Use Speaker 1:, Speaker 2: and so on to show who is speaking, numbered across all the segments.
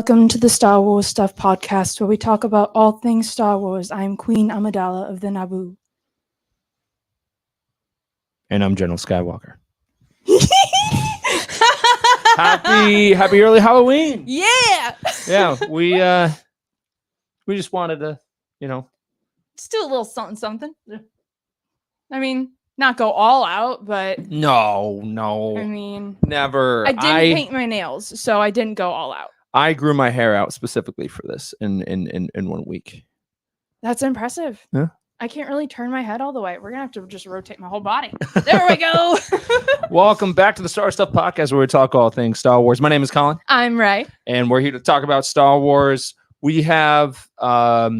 Speaker 1: Welcome to the Star Wars Stuff podcast, where we talk about all things Star Wars. I am Queen Amidala of the Naboo.
Speaker 2: And I'm General Skywalker. happy early Halloween.
Speaker 1: Yeah.
Speaker 2: Yeah, we just wanted to,
Speaker 1: Let's do a little something. Yeah. I mean, not go all out, but
Speaker 2: No.
Speaker 1: I mean,
Speaker 2: Never.
Speaker 1: I didn't paint my nails, so I didn't go all out.
Speaker 2: I grew my hair out specifically for this in 1 week.
Speaker 1: That's impressive.
Speaker 2: Yeah.
Speaker 1: I can't really turn my head all the way. We're gonna have to just rotate my whole body. There we go.
Speaker 2: Welcome back to the Star Stuff podcast, where we talk all things Star Wars. My name is Colin.
Speaker 1: I'm Ray.
Speaker 2: And we're here to talk about Star Wars. We have a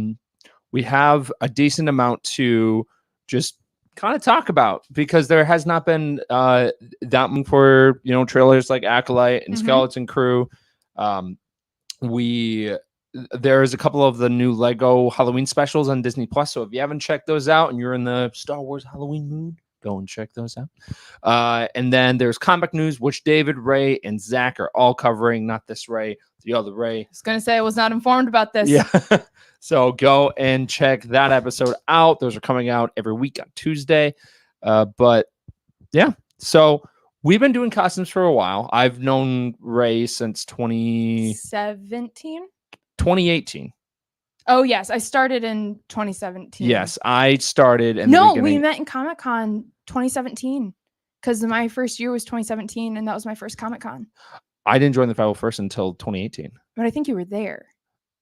Speaker 2: decent amount to just kind of talk about, because there has not been that much for trailers like Acolyte and Skeleton Crew. There's a couple of the new Lego Halloween specials on Disney Plus, so if you haven't checked those out and you're in the Star Wars Halloween mood, go and check those out. And then there's comic news, which David, Ray, and Zach are all covering. Not this Ray, the other Ray.
Speaker 1: I was gonna say I was not informed about this.
Speaker 2: Yeah. So go and check that episode out. Those are coming out every week on Tuesday. But yeah, so we've been doing costumes for a while. I've known Ray since 2018.
Speaker 1: Oh, yes. I started in 2017.
Speaker 2: Yes, I started.
Speaker 1: We met in Comic-Con 2017, because my first year was 2017, and that was my first Comic-Con.
Speaker 2: I didn't join the 501st until 2018.
Speaker 1: But I think you were there.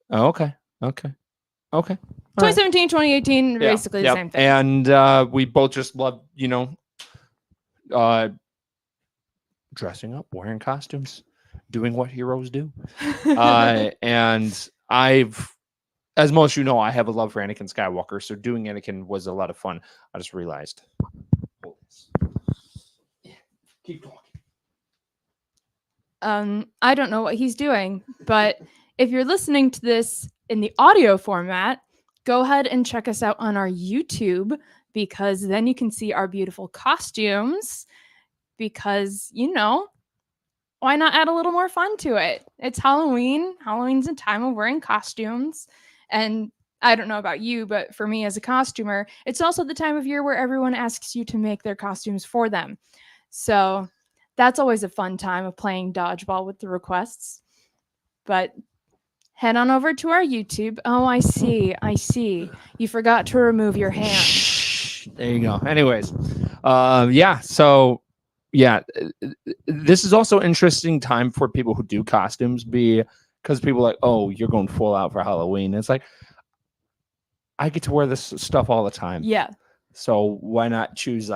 Speaker 2: Oh, okay.
Speaker 1: 2017, 2018, basically the same thing.
Speaker 2: And we both just love, dressing up, wearing costumes, doing what heroes do. And as most of you know, I have a love for Anakin Skywalker, so doing Anakin was a lot of fun. I just realized. Yeah, keep talking.
Speaker 1: I don't know what he's doing, but if you're listening to this in the audio format, go ahead and check us out on our YouTube, because then you can see our beautiful costumes, because, why not add a little more fun to it? It's Halloween. Halloween's a time of wearing costumes. And I don't know about you, but for me as a costumer, it's also the time of year where everyone asks you to make their costumes for them. So that's always a fun time of playing dodgeball with the requests. But head on over to our YouTube. Oh, I see. You forgot to remove your hand.
Speaker 2: There you go. Anyways, this is also an interesting time for people who do costumes, because people are like, oh, you're going full out for Halloween. It's like, I get to wear this stuff all the time.
Speaker 1: Yeah.
Speaker 2: So why not choose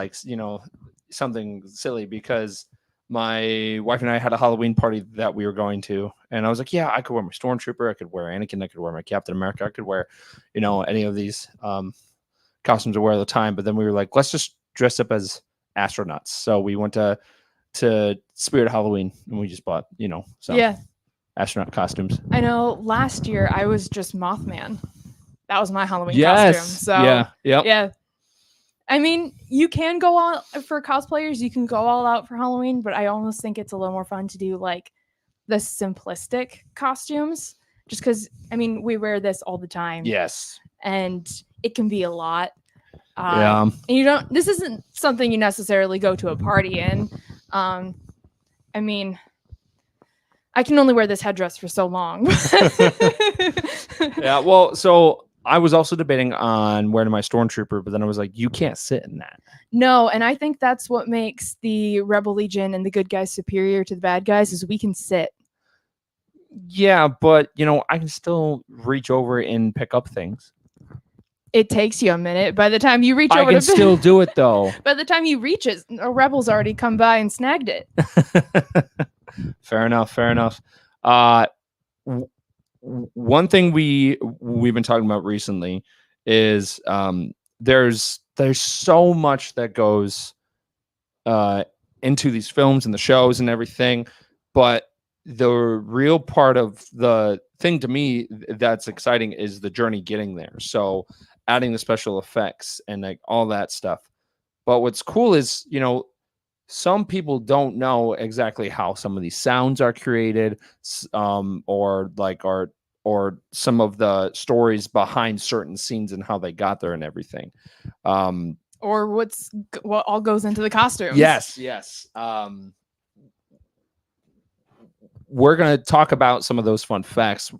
Speaker 2: something silly? Because my wife and I had a Halloween party that we were going to, and I was like, yeah, I could wear my Stormtrooper, I could wear Anakin, I could wear my Captain America, I could wear, any of these costumes I wear all the time. But then we were like, let's just dress up as astronauts. So we went to Spirit Halloween, and we just bought, some astronaut costumes.
Speaker 1: I know last year I was just Mothman. That was my Halloween costume. So yeah. I mean, you can go all for cosplayers. You can go all out for Halloween, but I almost think it's a little more fun to do like the simplistic costumes, just because we wear this all the time.
Speaker 2: Yes, and
Speaker 1: it can be a lot. And this isn't something you necessarily go to a party in. I can only wear this headdress for so long.
Speaker 2: Yeah, well, so I was also debating on wearing my Stormtrooper, but then I was like, you can't sit in that.
Speaker 1: No, and I think that's what makes the Rebel Legion and the good guys superior to the bad guys, is we can sit.
Speaker 2: Yeah, but, I can still reach over and pick up things.
Speaker 1: It takes you a minute. By the time you reach over,
Speaker 2: I can still do it, though.
Speaker 1: By the time you reach it, a rebel's already come by and snagged it.
Speaker 2: Fair enough. One thing we've been talking about recently is there's so much that goes into these films and the shows and everything, but the real part of the thing to me that's exciting is the journey getting there. So adding the special effects and like all that stuff. But what's cool is, some people don't know exactly how some of these sounds are created, or or some of the stories behind certain scenes and how they got there and everything.
Speaker 1: Or what all goes into the costumes.
Speaker 2: Yes. We're gonna talk about some of those fun facts.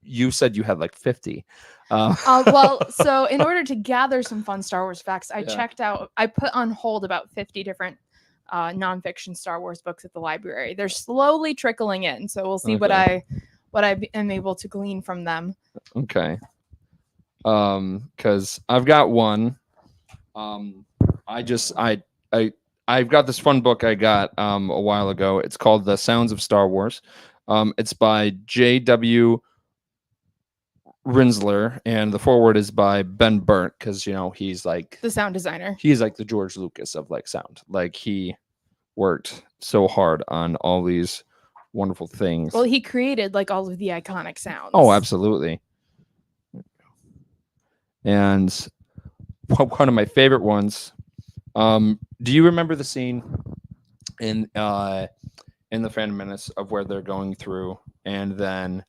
Speaker 2: You said you had like 50.
Speaker 1: Well, so in order to gather some fun Star Wars facts, I
Speaker 2: Yeah.
Speaker 1: I put on hold about 50 different nonfiction Star Wars books at the library. They're slowly trickling in, so we'll see
Speaker 2: Okay.
Speaker 1: what I am able to glean from them.
Speaker 2: Okay. Because I've got one. I just I've got this fun book I got a while ago. It's called The Sounds of Star Wars. It's by J.W. Rinsler, and the foreword is by Ben Burnt, because he's like
Speaker 1: The sound designer.
Speaker 2: he's like the George Lucas of like sound. Like, he worked so hard on all these wonderful things.
Speaker 1: Well, he created like all of the iconic sounds.
Speaker 2: Oh, absolutely. And one of my favorite ones. Do you remember the scene in the Phantom Menace of where they're going through, and then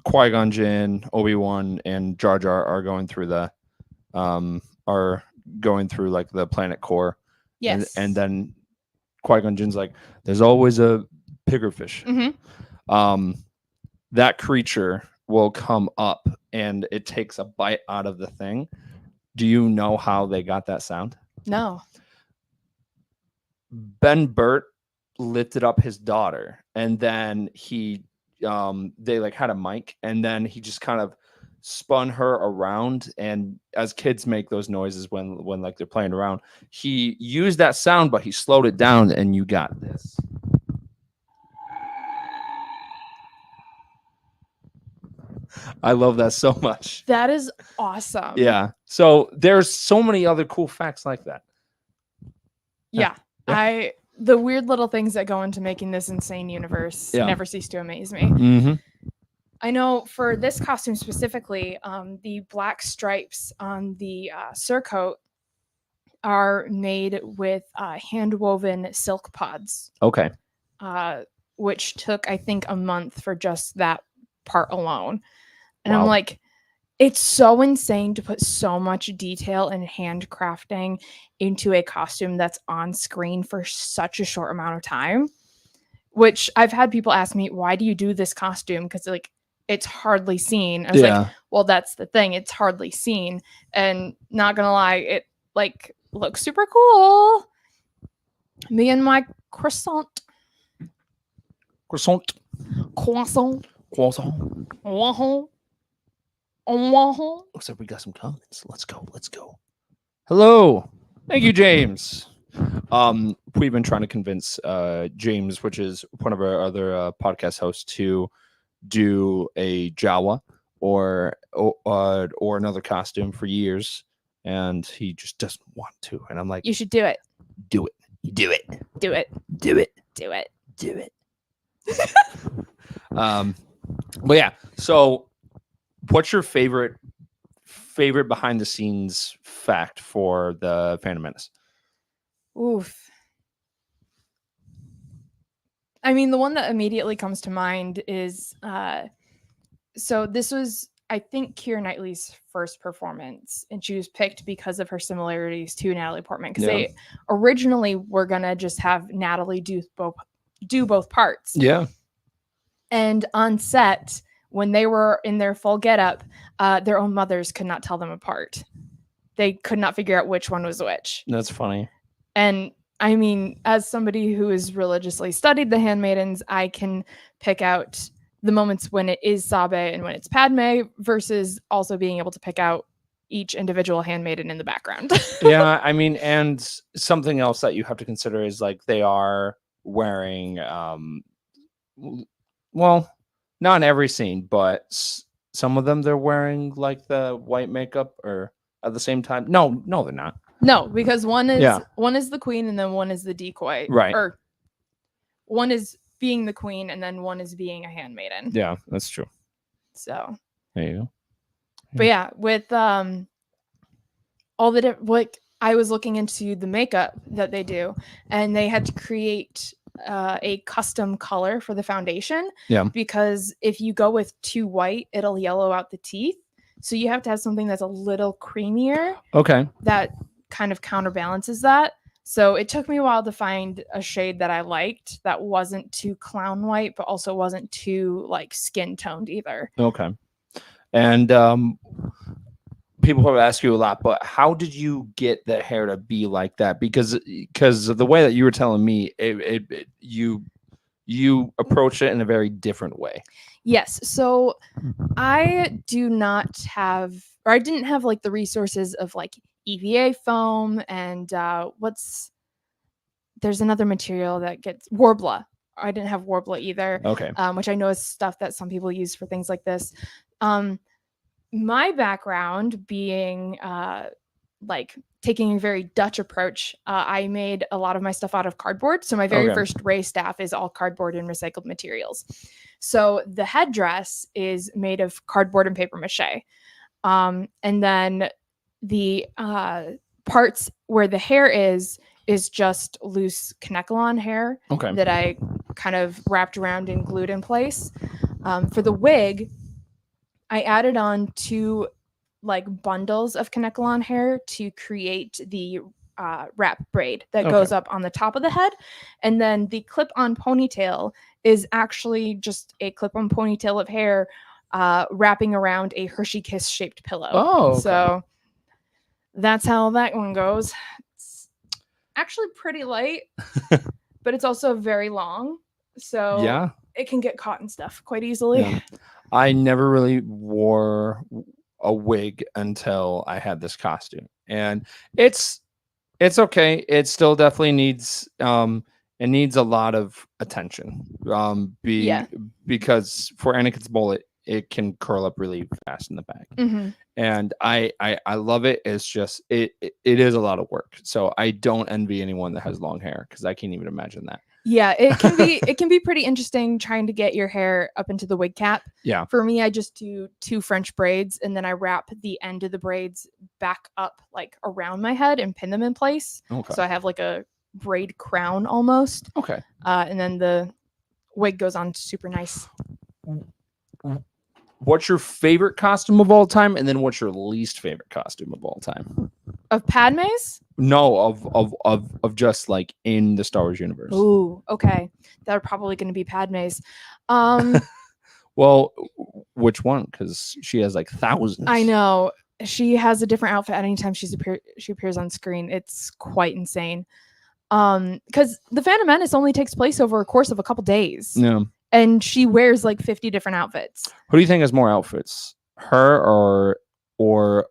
Speaker 2: Qui-Gon Jinn, Obi-Wan, and Jar Jar are going through like the planet core.
Speaker 1: Yes.
Speaker 2: And then Qui-Gon Jinn's like, "There's always a piggerfish."
Speaker 1: Mm-hmm.
Speaker 2: That creature will come up and it takes a bite out of the thing. Do you know how they got that sound?
Speaker 1: No.
Speaker 2: Ben Burt lifted up his daughter, and then they like had a mic, and then he just kind of spun her around, and as kids make those noises when like they're playing around, he used that sound, but he slowed it down, and you got this. I love that so much.
Speaker 1: That is awesome.
Speaker 2: Yeah. So there's so many other cool facts like that.
Speaker 1: Yeah. The weird little things that go into making this insane universe never cease to amaze me.
Speaker 2: Mm-hmm.
Speaker 1: I know for this costume specifically, the black stripes on the surcoat are made with hand-woven silk pods.
Speaker 2: Okay.
Speaker 1: Which took, I think, a month for just that part alone. And
Speaker 2: Wow.
Speaker 1: I'm like, it's so insane to put so much detail and handcrafting into a costume that's on screen for such a short amount of time. Which I've had people ask me, why do you do this costume? Because like it's hardly seen. I was like, well, that's the thing. It's hardly seen. And not gonna lie, it like looks super cool. Me and my croissant.
Speaker 2: Croissant. Looks like we got some comments. Let's go. Hello. Thank you, James. We've been trying to convince James, which is one of our other podcast hosts, to do a Jawa or another costume for years, and he just doesn't want to. And I'm like,
Speaker 1: you should do it.
Speaker 2: Do it. Do it.
Speaker 1: Do it.
Speaker 2: Do it.
Speaker 1: Do it.
Speaker 2: Do it. But yeah, so what's your favorite behind the scenes fact for the Phantom Menace?
Speaker 1: Oof. I mean, the one that immediately comes to mind is so this was, I think, Keira Knightley's first performance, and she was picked because of her similarities to Natalie Portman, because they originally were gonna just have Natalie do both parts.
Speaker 2: Yeah.
Speaker 1: And on set, when they were in their full getup, their own mothers could not tell them apart. They could not figure out which one was which.
Speaker 2: That's funny.
Speaker 1: And I mean, as somebody who has religiously studied the Handmaidens, I can pick out the moments when it is Sabe and when it's Padme, versus also being able to pick out each individual handmaiden in the background.
Speaker 2: Yeah, I mean, and something else that you have to consider is like they are wearing well, not in every scene, but some of them they're wearing like the white makeup, or at the same time. No, they're not.
Speaker 1: No, because one is the queen and then one is the decoy.
Speaker 2: Right.
Speaker 1: Or one is being the queen and then one is being a handmaiden.
Speaker 2: Yeah, that's true.
Speaker 1: So
Speaker 2: there you go.
Speaker 1: But yeah, with all the like I was looking into the makeup that they do, and they had to create a custom color for the foundation.
Speaker 2: Yeah.
Speaker 1: Because if you go with too white, it'll yellow out the teeth. So you have to have something that's a little creamier
Speaker 2: Okay.
Speaker 1: that kind of counterbalances that. So it took me a while to find a shade that I liked that wasn't too clown white, but also wasn't too like skin toned either.
Speaker 2: Okay. And people have asked you a lot, but how did you get the hair to be like that? Because of the way that you were telling me, you approach it in a very different way.
Speaker 1: Yes. So I do not have, or I didn't have like the resources of like EVA foam and there's another material that gets Warbler. I didn't have Warbler either.
Speaker 2: Okay.
Speaker 1: Which I know is stuff that some people use for things like this. My background being like taking a very Dutch approach, I made a lot of my stuff out of cardboard. So my very first Ray staff is all cardboard and recycled materials. So the headdress is made of cardboard and paper mache. And then the parts where the hair is just loose Kanekalon hair that I kind of wrapped around and glued in place. For the wig, I added on 2 like bundles of Kanekalon hair to create the wrap braid that goes up on the top of the head. And then the clip-on ponytail is actually just a clip-on ponytail of hair wrapping around a Hershey Kiss shaped pillow.
Speaker 2: Oh, okay.
Speaker 1: So that's how that one goes. It's actually pretty light, but it's also very long. So
Speaker 2: yeah,
Speaker 1: it can get caught in stuff quite easily.
Speaker 2: Yeah. I never really wore a wig until I had this costume, and it's okay. It still definitely needs it needs a lot of attention. Because for Anakin's mullet, it can curl up really fast in the back.
Speaker 1: Mm-hmm.
Speaker 2: And I love it. It's just it is a lot of work. So I don't envy anyone that has long hair, because I can't even imagine that.
Speaker 1: Yeah, it can be pretty interesting trying to get your hair up into the wig cap.
Speaker 2: Yeah.
Speaker 1: For me, I just do 2 French braids, and then I wrap the end of the braids back up like around my head and pin them in place.
Speaker 2: Okay.
Speaker 1: So I have like a braid crown almost.
Speaker 2: Okay.
Speaker 1: And then the wig goes on super nice.
Speaker 2: What's your favorite costume of all time, and then what's your least favorite costume of all time?
Speaker 1: Of Padme's?
Speaker 2: No, of just like in the Star Wars universe.
Speaker 1: Ooh, okay. They're probably going to be Padme's.
Speaker 2: Well, which one? Because she has like thousands.
Speaker 1: I know. She has a different outfit anytime she appears on screen. It's quite insane. Because the Phantom Menace only takes place over a course of a couple days.
Speaker 2: Yeah.
Speaker 1: And she wears like 50 different outfits.
Speaker 2: Who do you think has more outfits? Her or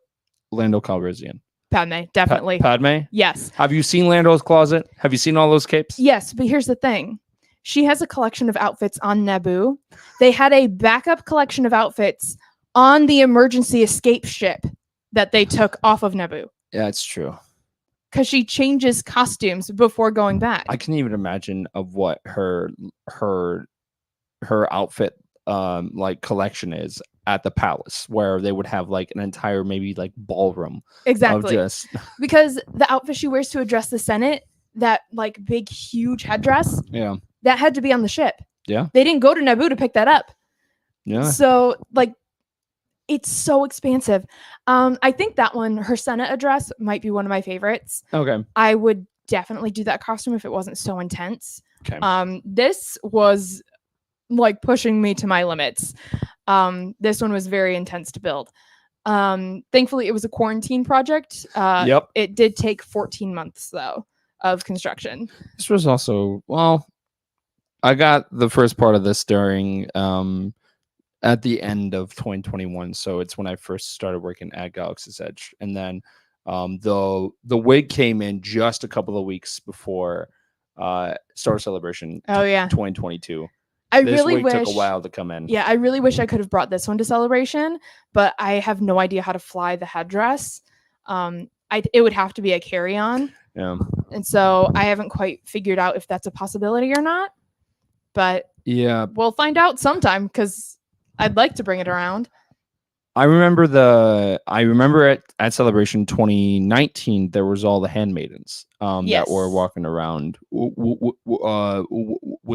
Speaker 2: Lando Calrissian?
Speaker 1: Padme, definitely.
Speaker 2: Padme?
Speaker 1: Yes.
Speaker 2: Have you seen Lando's closet? Have you seen all those capes?
Speaker 1: Yes, but here's the thing. She has a collection of outfits on Naboo. They had a backup collection of outfits on the emergency escape ship that they took off of Naboo.
Speaker 2: Yeah, it's true.
Speaker 1: Because she changes costumes before going back.
Speaker 2: I can even imagine of what her outfit like collection is at the palace, where they would have like an entire maybe like ballroom.
Speaker 1: Exactly. Because the outfit she wears to address the Senate, that like big huge headdress,
Speaker 2: yeah,
Speaker 1: that had to be on the ship.
Speaker 2: Yeah.
Speaker 1: They didn't go to Naboo to pick that up.
Speaker 2: Yeah.
Speaker 1: So like it's so expansive. I think that one, her Senate address, might be one of my favorites.
Speaker 2: Okay.
Speaker 1: I would definitely do that costume if it wasn't so intense.
Speaker 2: Okay.
Speaker 1: This was like pushing me to my limits. This one was very intense to build. Thankfully it was a quarantine project.
Speaker 2: Yep.
Speaker 1: It did take 14 months though of construction.
Speaker 2: This was also, well, I got the first part of this during at the end of 2021, so it's when I first started working at Galaxy's Edge. And then the wig came in just a couple of weeks before Star Wars Celebration.
Speaker 1: Oh yeah,
Speaker 2: 2022.
Speaker 1: I
Speaker 2: this
Speaker 1: really
Speaker 2: wig
Speaker 1: wish
Speaker 2: took a while to come in.
Speaker 1: Yeah, I really wish I could have brought this one to Celebration, but I have no idea how to fly the headdress. It would have to be a carry-on.
Speaker 2: Yeah.
Speaker 1: And so I haven't quite figured out if that's a possibility or not. But
Speaker 2: yeah,
Speaker 1: we'll find out sometime, because I'd like to bring it around.
Speaker 2: I remember at Celebration 2019 there was all the handmaidens that were
Speaker 1: Yes.
Speaker 2: walking around with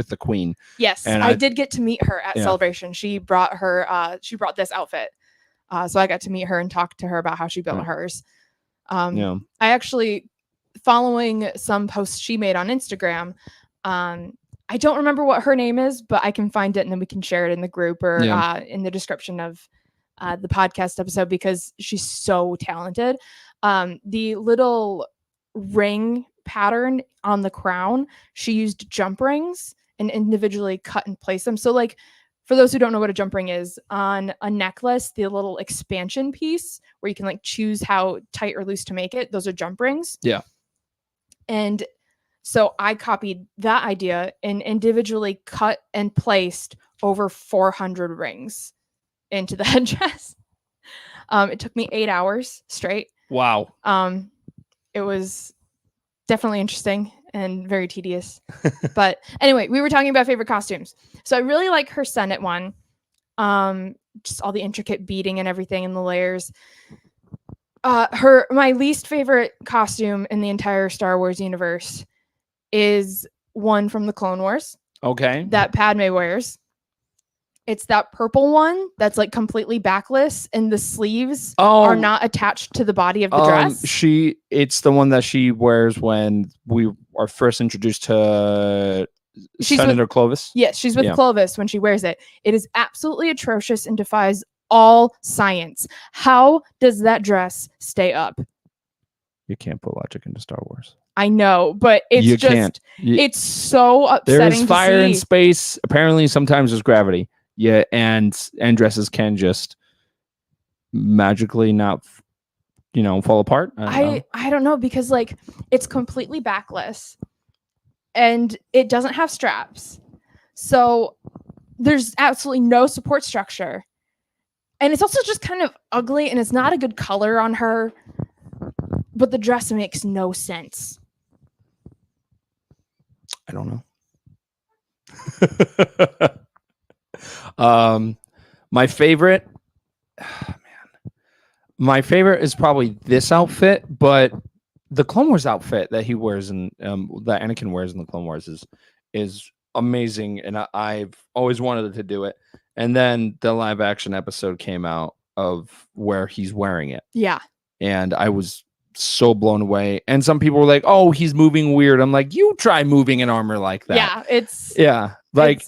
Speaker 2: the queen.
Speaker 1: Yes,
Speaker 2: And
Speaker 1: I did get to meet her at
Speaker 2: Yeah.
Speaker 1: Celebration. She brought this outfit. So I got to meet her and talk to her about how she built hers.
Speaker 2: Yeah.
Speaker 1: I actually, following some posts she made on Instagram, I don't remember what her name is, but I can find it and then we can share it in the group or in the description of the podcast episode because she's so talented. The little ring pattern on the crown, she used jump rings and individually cut and place them. So like, for those who don't know what a jump ring is, on a necklace, the little expansion piece where you can like choose how tight or loose to make it, those are jump rings.
Speaker 2: Yeah.
Speaker 1: And so I copied that idea and individually cut and placed over 400 rings into the headdress. It took me 8 hours straight.
Speaker 2: Wow.
Speaker 1: It was definitely interesting and very tedious. But anyway, we were talking about favorite costumes. So I really like her Senate one. Just all the intricate beading and everything and the layers. My least favorite costume in the entire Star Wars universe is one from the Clone Wars
Speaker 2: Okay.
Speaker 1: that Padme wears. It's that purple one that's like completely backless and the sleeves are not attached to the body of the dress.
Speaker 2: It's the one that she wears when we are first introduced to Senator Clovis.
Speaker 1: Yes, she's with Clovis when she wears it. It is absolutely atrocious and defies all science. How does that dress stay up?
Speaker 2: You can't put logic into Star Wars.
Speaker 1: I know, but it's it's so upsetting.
Speaker 2: There's fire in space. Apparently, sometimes there's gravity. Yeah, and dresses can just magically not, fall apart.
Speaker 1: I don't know because like it's completely backless, and it doesn't have straps, so there's absolutely no support structure, and it's also just kind of ugly, and it's not a good color on her. But the dress makes no sense.
Speaker 2: I don't know. My favorite is probably this outfit, but the Clone Wars outfit that he wears and that Anakin wears in the Clone Wars is amazing, and I've always wanted to do it. And then the live action episode came out of where he's wearing it.
Speaker 1: Yeah,
Speaker 2: and I was so blown away. And some people were like, "Oh, he's moving weird." I'm like, "You try moving in armor like that." Like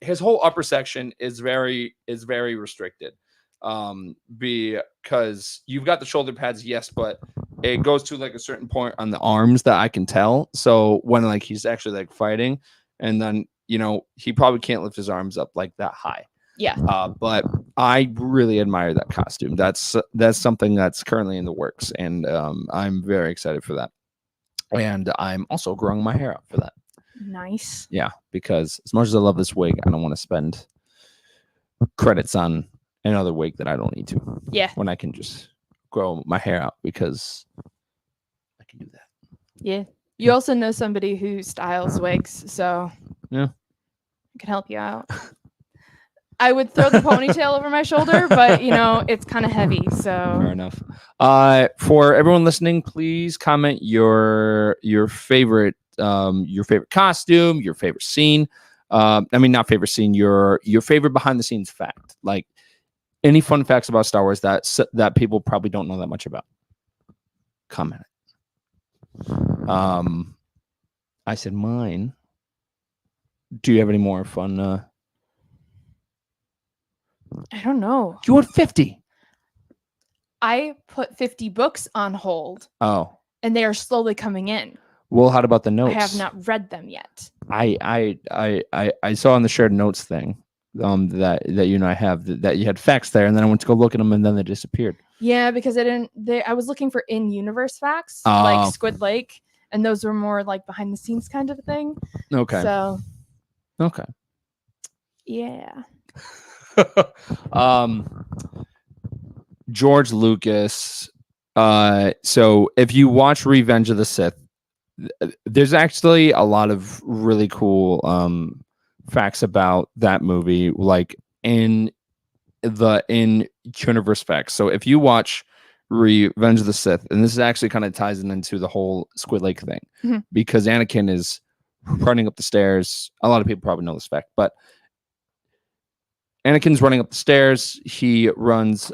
Speaker 2: his whole upper section is very restricted. Because you've got the shoulder pads, yes, but it goes to like a certain point on the arms that I can tell. So when like he's actually like fighting, and then he probably can't lift his arms up like that high.
Speaker 1: Yeah.
Speaker 2: But I really admire that costume. That's something that's currently in the works, and I'm very excited for that. And I'm also growing my hair out for that.
Speaker 1: Nice.
Speaker 2: Yeah, because as much as I love this wig, I don't want to spend credits on another wig that I don't need to.
Speaker 1: Yeah.
Speaker 2: When I can just grow my hair out because I can do that.
Speaker 1: Yeah. You also know somebody who styles wigs, so
Speaker 2: yeah,
Speaker 1: I can help you out. I would throw the ponytail over my shoulder, but it's kind of heavy. So
Speaker 2: fair enough. For everyone listening, please comment your favorite costume, your favorite scene. Not favorite scene, your favorite behind the scenes fact. Like any fun facts about Star Wars that people probably don't know that much about. Comment it. I said mine. Do you have any more fun?
Speaker 1: I don't know.
Speaker 2: You want 50?
Speaker 1: I put 50 books on hold.
Speaker 2: Oh.
Speaker 1: And they are slowly coming in.
Speaker 2: Well, how about the notes?
Speaker 1: I have not read them yet.
Speaker 2: I saw on the shared notes thing that you and I have that you had facts there, and then I went to go look at them, and then they disappeared.
Speaker 1: Yeah, because I was looking for in-universe facts, like Squid Lake, and those were more like behind the scenes kind of thing.
Speaker 2: Okay.
Speaker 1: So.
Speaker 2: Okay.
Speaker 1: Yeah.
Speaker 2: George Lucas. So if you watch Revenge of the Sith, there's actually a lot of really cool facts about that movie. Like in the in universe facts. So if you watch Revenge of the Sith, and this is actually kind of ties into the whole Squid Lake thing,
Speaker 1: Mhm.
Speaker 2: because Anakin is running up the stairs. A lot of people probably know this fact, but Anakin's running up the stairs. He runs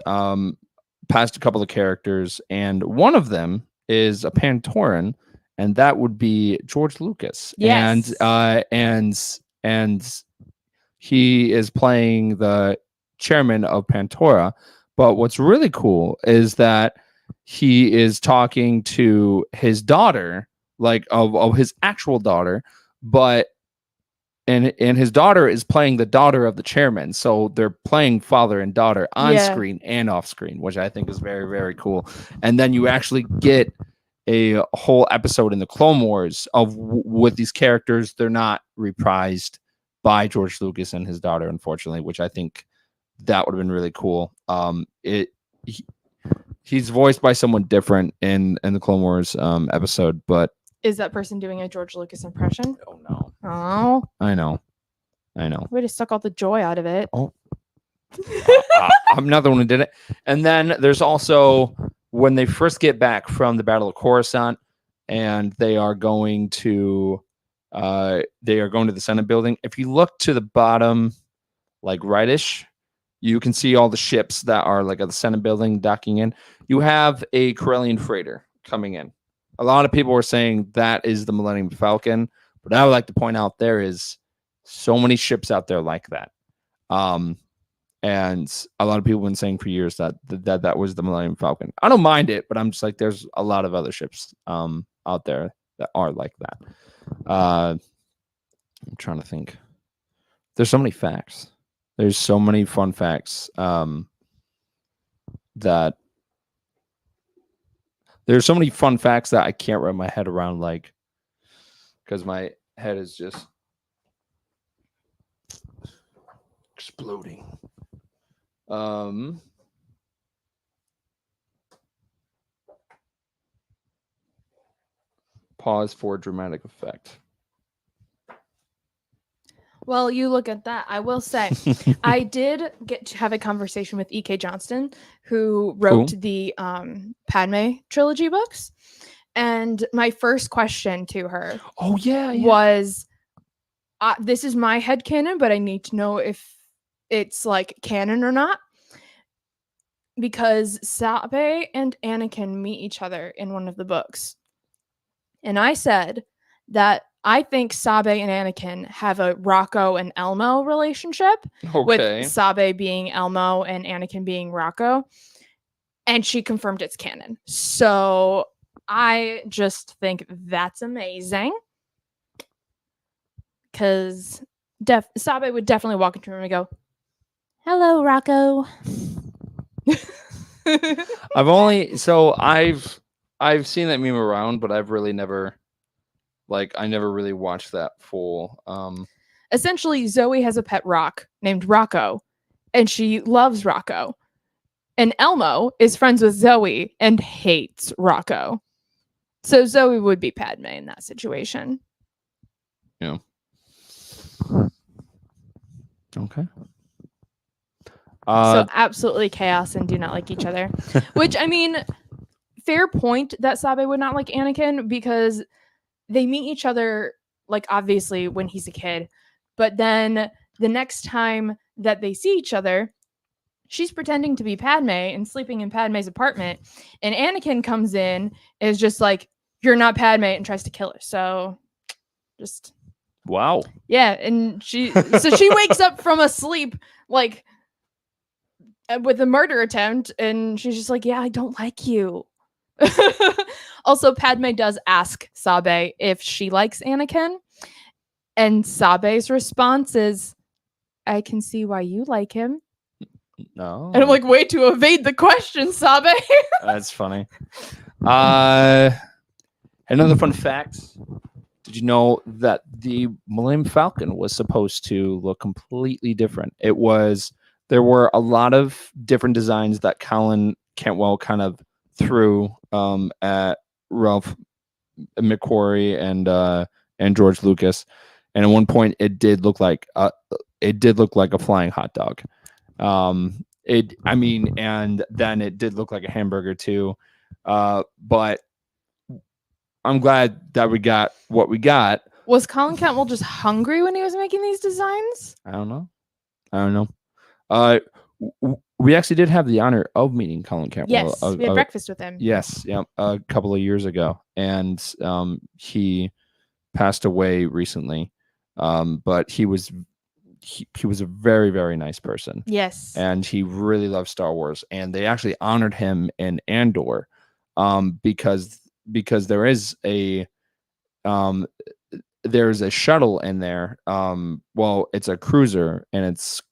Speaker 2: past a couple of characters, and one of them is a Pantoran, and that would be George Lucas.
Speaker 1: Yes.
Speaker 2: And he is playing the chairman of Pantora. But what's really cool is that he is talking to his daughter, like of his actual daughter, but and his daughter is playing the daughter of the chairman. So they're playing father and daughter on screen and off screen, which I think is very, very cool. And then you actually get a whole episode in the Clone Wars of with these characters. They're not reprised by George Lucas and his daughter, unfortunately, which I think that would have been really cool. He's voiced by someone different in the Clone Wars episode, but
Speaker 1: is that person doing a George Lucas impression?
Speaker 2: oh no,
Speaker 1: Oh,
Speaker 2: I know.
Speaker 1: way to suck all the joy out of it.
Speaker 2: Oh, I'm not the one who did it. And then there's also when they first get back from the Battle of Coruscant, and they are going to the Senate building. If you look to the bottom, like rightish, you can see all the ships that are like at the Senate building docking in. You have a Corellian freighter coming in. A lot of people were saying that is the Millennium Falcon, but I would like to point out there is so many ships out there like that. And a lot of people have been saying for years that was the Millennium Falcon. I don't mind it, but I'm just like, there's a lot of other ships out there that are like that. I'm trying to think. There's so many facts. There's so many fun facts that there's so many fun facts that I can't wrap my head around, like, because my head is just exploding. Pause for dramatic effect.
Speaker 1: Well, you look at that. I will say, I did get to have a conversation with E.K. Johnston, who wrote the Padme trilogy books. And my first question to her was, this is my headcanon, but I need to know if it's like canon or not. Because Sabe and Anakin meet each other in one of the books. And I said that I think Sabe and Anakin have a Rocco and Elmo relationship, with Sabe being Elmo and Anakin being Rocco. And she confirmed it's canon. So I just think that's amazing. Because Sabe would definitely walk into a room and go, "Hello, Rocco."
Speaker 2: I've seen that meme around, but I've really never, I never really watched that full.
Speaker 1: Essentially, Zoe has a pet rock named Rocco, and she loves Rocco. And Elmo is friends with Zoe and hates Rocco. So Zoe would be Padme in that situation.
Speaker 2: Yeah. Okay.
Speaker 1: So absolutely chaos and do not like each other. Which, I mean, fair point that Sabe would not like Anakin, because they meet each other, like, obviously when he's a kid. But then the next time that they see each other, she's pretending to be Padme and sleeping in Padme's apartment. And Anakin comes in and is just like, "You're not Padme," and tries to kill her. So just...
Speaker 2: Wow.
Speaker 1: Yeah, and she wakes up from a sleep, like, with a murder attempt, and she's just like, "Yeah, I don't like you." Also, Padme does ask Sabe if she likes Anakin, and Sabe's response is, "I can see why you like him."
Speaker 2: No.
Speaker 1: And I'm like, way to evade the question, Sabe.
Speaker 2: That's funny. Another fun fact. Did you know that the Millennium Falcon was supposed to look completely different? There were a lot of different designs that Colin Cantwell kind of threw at Ralph McQuarrie and George Lucas, and at one point it did look like a flying hot dog. I mean, and then it did look like a hamburger too. But I'm glad that we got what we got.
Speaker 1: Was Colin Cantwell just hungry when he was making these designs?
Speaker 2: I don't know. We actually did have the honor of meeting Colin Cantwell.
Speaker 1: Yes, we had breakfast with him.
Speaker 2: Yes, yeah, a couple of years ago, and he passed away recently. But he was a very, very nice person.
Speaker 1: Yes.
Speaker 2: And he really loved Star Wars, and they actually honored him in Andor, because there is a there's a shuttle in there. Well, it's a cruiser, and it's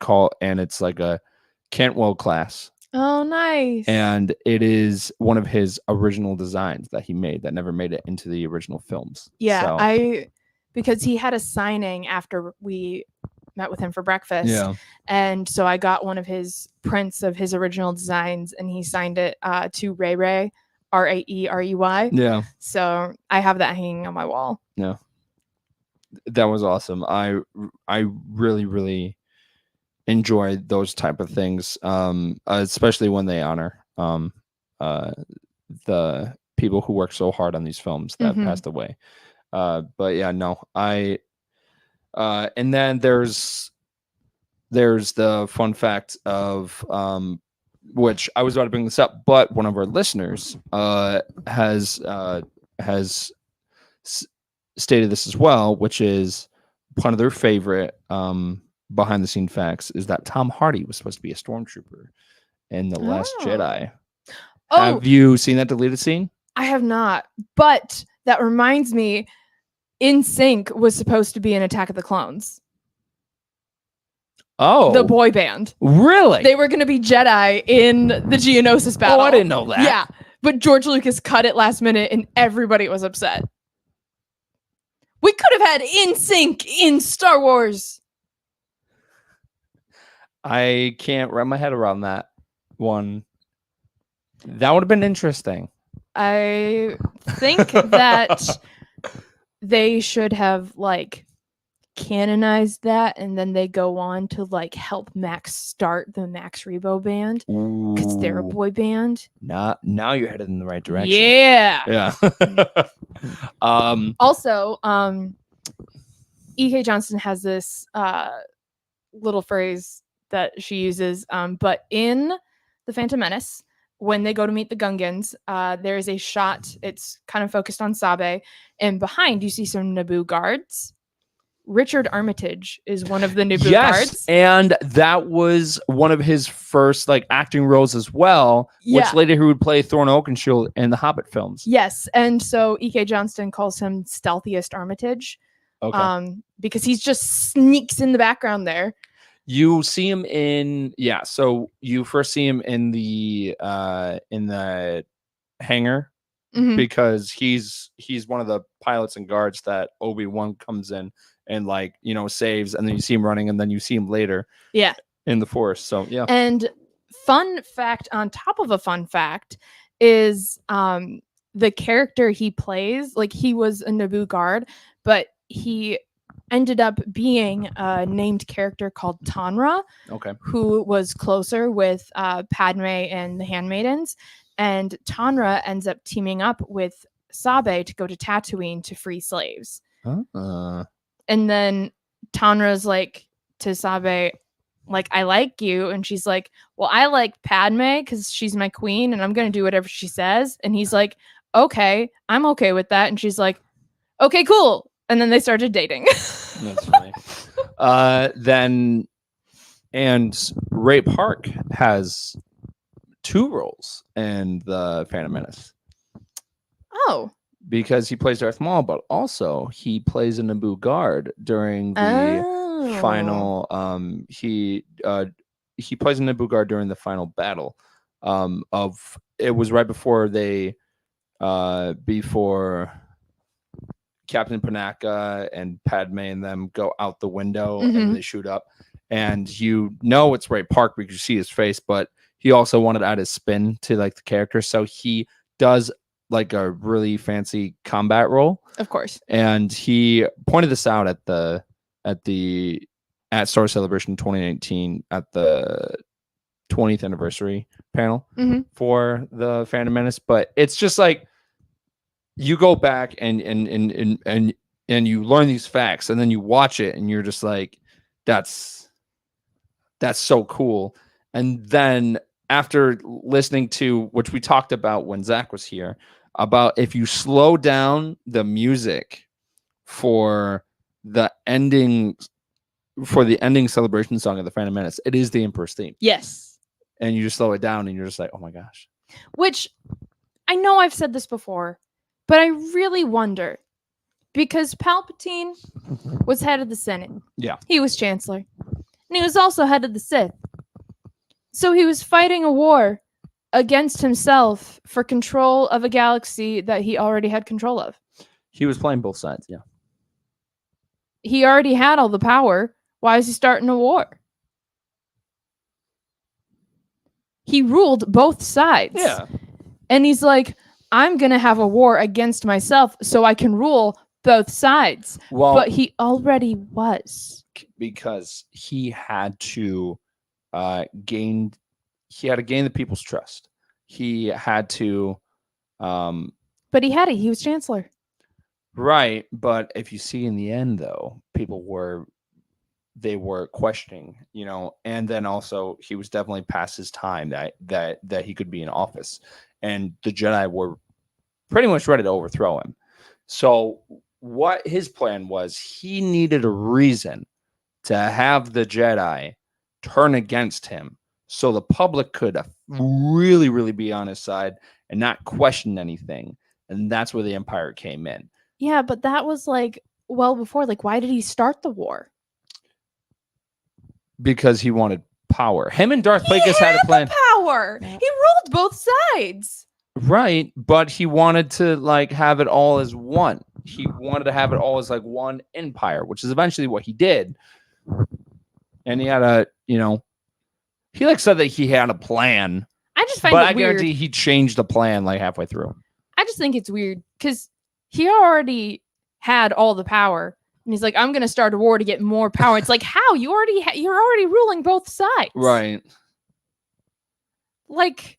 Speaker 2: like a Cantwell class.
Speaker 1: Oh, nice.
Speaker 2: And it is one of his original designs that he made that never made it into the original films.
Speaker 1: Yeah,
Speaker 2: so.
Speaker 1: Because he had a signing after we met with him for breakfast.
Speaker 2: Yeah.
Speaker 1: And so I got one of his prints of his original designs, and he signed it to Ray Ray, Raerey.
Speaker 2: Yeah.
Speaker 1: So I have that hanging on my wall.
Speaker 2: Yeah. That was awesome. I really, really enjoy those type of things, especially when they honor the people who work so hard on these films that passed away. But yeah, no, and then there's the fun fact of which I was about to bring this up, but one of our listeners has stated this as well, which is one of their favorite behind the scene facts is that Tom Hardy was supposed to be a stormtrooper in The Last Jedi. Have you seen that deleted scene?
Speaker 1: I have not, but that reminds me, In Sync was supposed to be an Attack of the Clones.
Speaker 2: Oh,
Speaker 1: the boy band.
Speaker 2: Really?
Speaker 1: They were going to be Jedi in the Geonosis battle.
Speaker 2: Oh, I didn't know that.
Speaker 1: Yeah, but George Lucas cut it last minute, and everybody was upset. We could have had In Sync in Star Wars.
Speaker 2: I can't wrap my head around that one. That would have been interesting.
Speaker 1: I think that they should have canonized that, and then they go on to help Max start the Max Rebo band because they're a boy band.
Speaker 2: Now you're headed in the right direction.
Speaker 1: Yeah. Also, E.K. Johnston has this little phrase that she uses, but in The Phantom Menace, when they go to meet the Gungans, there is a shot. It's kind of focused on Sabe, and behind you see some Naboo guards. Richard Armitage is one of the Naboo guards.
Speaker 2: And that was one of his first acting roles as well, which later he would play Thorin Oakenshield in the Hobbit films.
Speaker 1: Yes, and so E.K. Johnston calls him Stealthiest Armitage, because he just sneaks in the background there.
Speaker 2: You see him in so you first see him in the hangar, because he's one of the pilots and guards that Obi-Wan comes in and saves, and then you see him running, and then you see him later in the forest. So
Speaker 1: and fun fact on top of a fun fact is the character he plays, he was a Naboo guard, but he ended up being a named character called Tanra, who was closer with Padme and the Handmaidens, and Tanra ends up teaming up with Sabe to go to Tatooine to free slaves. And then Tanra's to Sabe, I like you. And she's like, well, I like Padme because she's my queen and I'm going to do whatever she says. And he's like, okay, I'm okay with that. And she's like, okay, cool. And then they started dating.
Speaker 2: That's funny. And Ray Park has 2 roles in The Phantom Menace.
Speaker 1: Oh.
Speaker 2: Because he plays Darth Maul, but also he plays a Naboo guard during the final. He plays a Naboo guard during the final battle. It was right before before Captain Panaka and Padme and them go out the window and they shoot up, and it's Ray Park because you see his face, but he also wanted to add his spin to the character, so he does a really fancy combat role,
Speaker 1: of course.
Speaker 2: And he pointed this out at Star Wars Celebration 2019 at the 20th anniversary panel
Speaker 1: Mhm.
Speaker 2: for the Phantom Menace, but it's just like you go back and you learn these facts, and then you watch it, and you're just like, that's so cool. And then after listening to, which we talked about when Zach was here, about if you slow down the music for the ending celebration song of the Phantom Menace, it is the Emperor's theme.
Speaker 1: Yes.
Speaker 2: And you just slow it down, and you're just like, oh my gosh.
Speaker 1: Which I know I've said this before, but I really wonder, because Palpatine was head of the Senate.
Speaker 2: Yeah.
Speaker 1: He was Chancellor. And he was also head of the Sith. So he was fighting a war against himself for control of a galaxy that he already had control of.
Speaker 2: He was playing both sides, yeah.
Speaker 1: He already had all the power. Why is he starting a war? He ruled both sides.
Speaker 2: Yeah.
Speaker 1: And he's like, I'm going to have a war against myself so I can rule both sides.
Speaker 2: Well,
Speaker 1: but he already was.
Speaker 2: Because he had to gain the people's trust. He had to
Speaker 1: But he had it. He was Chancellor.
Speaker 2: right, but if you see in the end though, people were questioning, and then also he was definitely past his time that he could be in office, and the Jedi were pretty much ready to overthrow him. So what his plan was, he needed a reason to have the Jedi turn against him so the public could really, really be on his side and not question anything. And that's where the Empire came in.
Speaker 1: Yeah, but that was like well before. Like, why did he start the war?
Speaker 2: Because he wanted power. Him and Darth Plagueis had a plan.
Speaker 1: Power. He ruled both sides.
Speaker 2: Right, but he wanted to like have it all as one. He wanted to have it all as like one empire, which is eventually what he did. And he had he like said that he had a plan.
Speaker 1: I just find
Speaker 2: but
Speaker 1: it
Speaker 2: I
Speaker 1: weird.
Speaker 2: guarantee he changed the plan like halfway through.
Speaker 1: I just think it's weird because he already had all the power, and he's like, "I'm going to start a war to get more power." It's like, how you're already ruling both sides,
Speaker 2: Right?
Speaker 1: Like,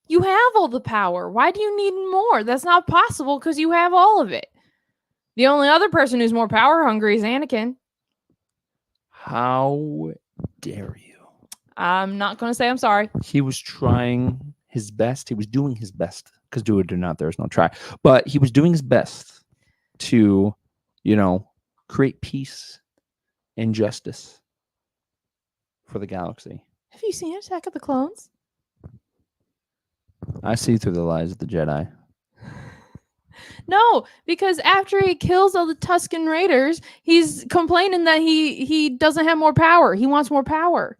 Speaker 1: you have all the power. Why do you need more? That's not possible because you have all of it. The only other person who's more power hungry is Anakin.
Speaker 2: How dare you?
Speaker 1: I'm not going to say I'm sorry.
Speaker 2: He was trying his best. He was doing his best, because do it or not, there's no try. But he was doing his best to, create peace and justice for the galaxy.
Speaker 1: Have you seen Attack of the Clones?
Speaker 2: I see through the lies of the Jedi.
Speaker 1: No, because after he kills all the Tusken Raiders, he's complaining that he doesn't have more power. He wants more power.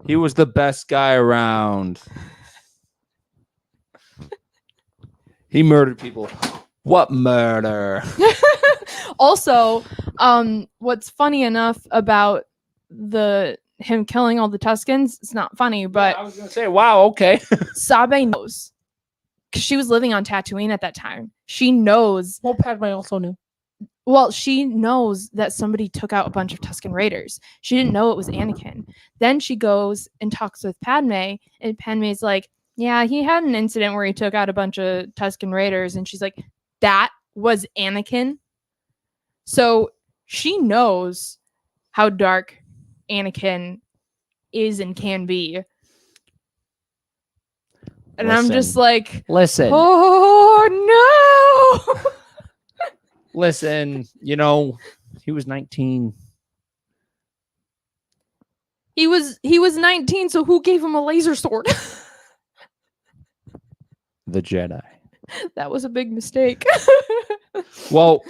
Speaker 2: He was the best guy around. He murdered people. What murder?
Speaker 1: Also, what's funny enough about him killing all the Tuskens, it's not funny, but
Speaker 2: I was gonna say, wow, okay.
Speaker 1: Sabe knows. Because she was living on Tatooine at that time. She knows.
Speaker 2: Well, Padme also knew.
Speaker 1: Well, she knows that somebody took out a bunch of Tusken Raiders. She didn't know it was Anakin. Then she goes and talks with Padme, and Padme's like, yeah, he had an incident where he took out a bunch of Tusken Raiders, and she's like, that was Anakin? So she knows how dark Anakin is and can be. And I'm just like,
Speaker 2: listen.
Speaker 1: Oh no.
Speaker 2: Listen, he was 19.
Speaker 1: He was 19, so who gave him a laser sword?
Speaker 2: The Jedi.
Speaker 1: That was a big mistake.
Speaker 2: Well,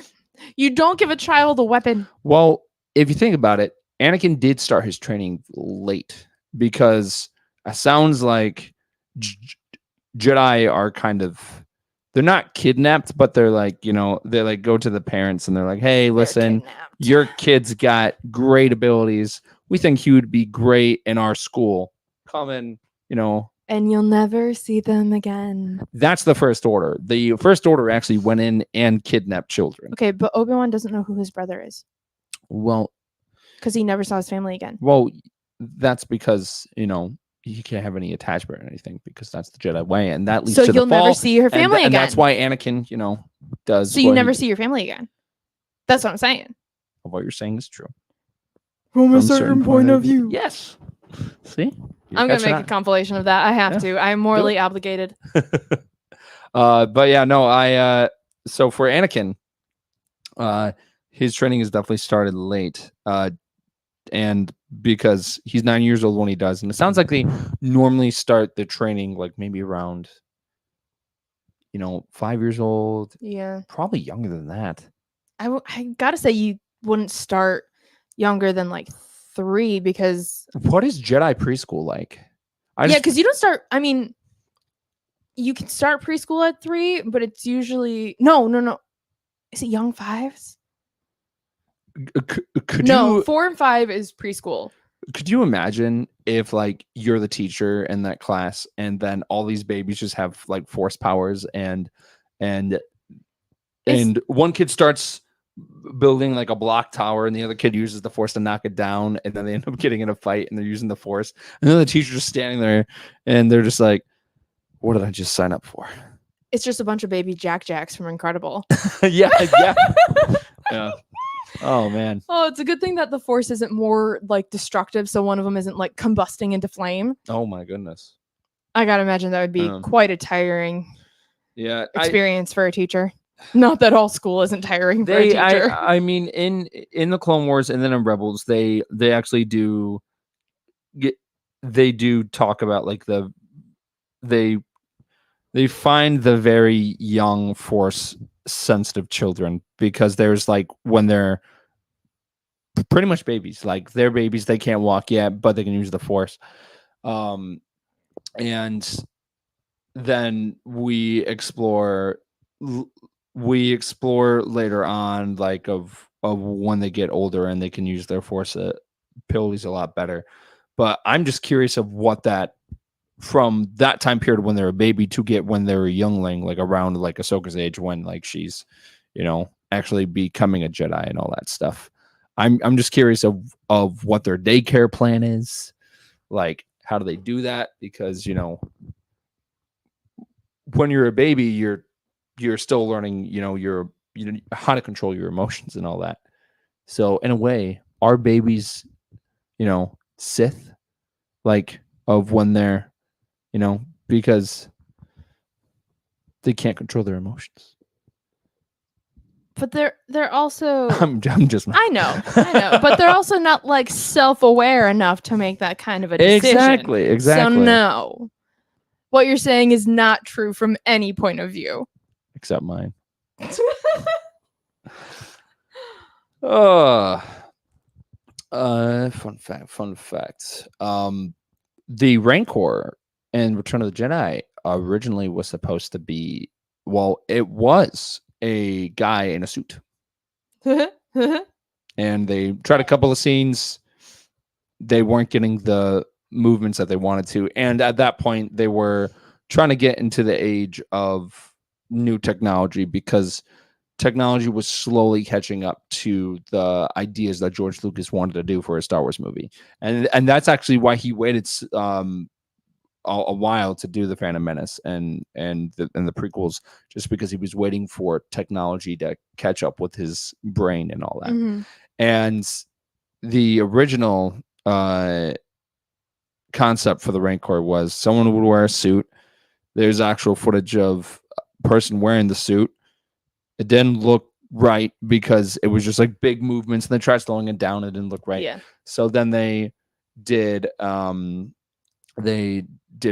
Speaker 1: you don't give a child a weapon.
Speaker 2: Well, if you think about it, Anakin did start his training late, because it sounds like Jedi are kind of, they're not kidnapped, but they're like, they like go to the parents and they're like, hey, listen, your kid's got great abilities. We think he would be great in our school. Come in,
Speaker 1: And you'll never see them again.
Speaker 2: That's the First Order. The First Order actually went in and kidnapped children.
Speaker 1: Okay, but Obi-Wan doesn't know who his brother is.
Speaker 2: Well,
Speaker 1: because he never saw his family again.
Speaker 2: Well, that's because he can't have any attachment or anything because that's the Jedi way, and that leads
Speaker 1: So
Speaker 2: to
Speaker 1: you'll
Speaker 2: the fall.
Speaker 1: never see your family
Speaker 2: and
Speaker 1: again.
Speaker 2: that's why Anakin, does.
Speaker 1: So you
Speaker 2: what he
Speaker 1: never
Speaker 2: d-
Speaker 1: see your family again. That's what I'm saying.
Speaker 2: What you're saying is true.
Speaker 1: From
Speaker 2: From a certain point of view. Yes. See,
Speaker 1: I'm gonna make a compilation of that. I have to. I'm morally obligated.
Speaker 2: But yeah, no, so for Anakin, his training has definitely started late. And because he's 9 years old when he does, and it sounds like they normally start the training like maybe around 5 years old.
Speaker 1: Yeah.
Speaker 2: Probably younger than that.
Speaker 1: I gotta say you wouldn't start younger than like 3 because
Speaker 2: What is Jedi preschool like?
Speaker 1: because you don't start. I mean, you can start preschool at 3, but it's usually no. Is it young 5s?
Speaker 2: Could
Speaker 1: No,
Speaker 2: you
Speaker 1: 4 and 5 is preschool.
Speaker 2: could you imagine if like you're the teacher in that class and then all these babies just have like force powers and one kid starts building like a block tower and the other kid uses the force to knock it down and then they end up getting in a fight and they're using the force and then the teacher's just standing there and they're just like, what did I just sign up for?
Speaker 1: It's just a bunch of baby Jacks from Incredible.
Speaker 2: yeah. Oh man.
Speaker 1: Oh, it's a good thing that the force isn't more like destructive, so one of them isn't like combusting into flame.
Speaker 2: Oh my goodness.
Speaker 1: I gotta imagine that would be quite a tiring experience for a teacher. Not that all school isn't tiring for a teacher.
Speaker 2: I mean, in the Clone Wars and then in Rebels, they actually do talk about like they find the very young force sensitive children because there's like when they're pretty much babies, like they're babies, they can't walk yet, but they can use the force. And then we explore later on, like of when they get older and they can use their force abilities a lot better. But I'm just curious of what that from that time period when they're a baby to get when they're a youngling, like around like Ahsoka's age when like she's, actually becoming a Jedi and all that stuff. I'm just curious of what their daycare plan is, like how do they do that? Because when you're a baby, you're still learning, how to control your emotions and all that. So in a way, are babies, Sith, like of when they're, because they can't control their emotions.
Speaker 1: But they're also
Speaker 2: I'm just
Speaker 1: I know, but they're also not like self-aware enough to make that kind of a decision.
Speaker 2: Exactly.
Speaker 1: So no. What you're saying is not true from any point of view.
Speaker 2: Except mine. Fun fact. The Rancor in Return of the Jedi originally was supposed to be, it was a guy in a suit. And they tried a couple of scenes. They weren't getting the movements that they wanted to. And at that point, they were trying to get into the age of new technology because technology was slowly catching up to the ideas that George Lucas wanted to do for a Star Wars movie. And that's actually why he waited a while to do the Phantom Menace and the prequels, just because he was waiting for technology to catch up with his brain and all that.
Speaker 1: Mm-hmm.
Speaker 2: And the original concept for the Rancor was someone would wear a suit. There's actual footage of a person wearing the suit. It didn't look right because it was just like big movements, and they tried slowing it down. It didn't look right.
Speaker 1: Yeah.
Speaker 2: So then they did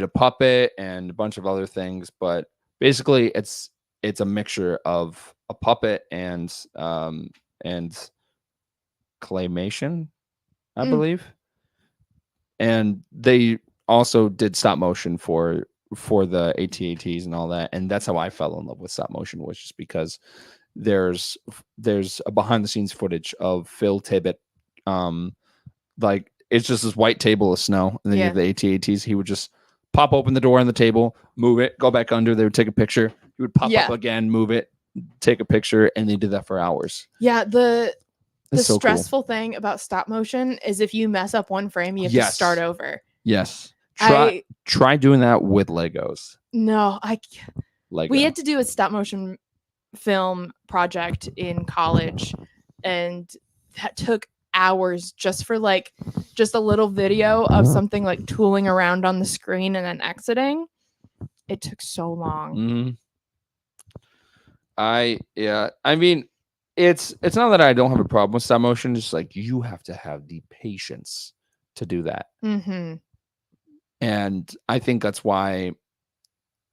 Speaker 2: a puppet and a bunch of other things, but basically it's a mixture of a puppet and claymation, I believe. And they also did stop motion for the AT-ATs and all that, and that's how I fell in love with stop motion, was just because there's a behind the scenes footage of Phil Tippett, like it's just this white table of snow, and then you have the AT-ATs. He would just pop open the door on the table, move it, go back under. They would take a picture. He would pop up again, move it, take a picture, and they did that for hours.
Speaker 1: Yeah, The
Speaker 2: It's so cool.
Speaker 1: stressful thing about stop motion is if you mess up one frame, you have to
Speaker 2: Yes.
Speaker 1: start over.
Speaker 2: Yes.
Speaker 1: I
Speaker 2: Try doing that with Legos.
Speaker 1: no,
Speaker 2: Lego.
Speaker 1: we had to do a stop motion film project in college, and that took hours just for like just a little video of something like tooling around on the screen and then exiting. It took so long.
Speaker 2: Mhm. I mean, it's not that I don't have a problem with stop motion. It's like you have to have the patience to do that,
Speaker 1: Mm-hmm.
Speaker 2: and I think that's why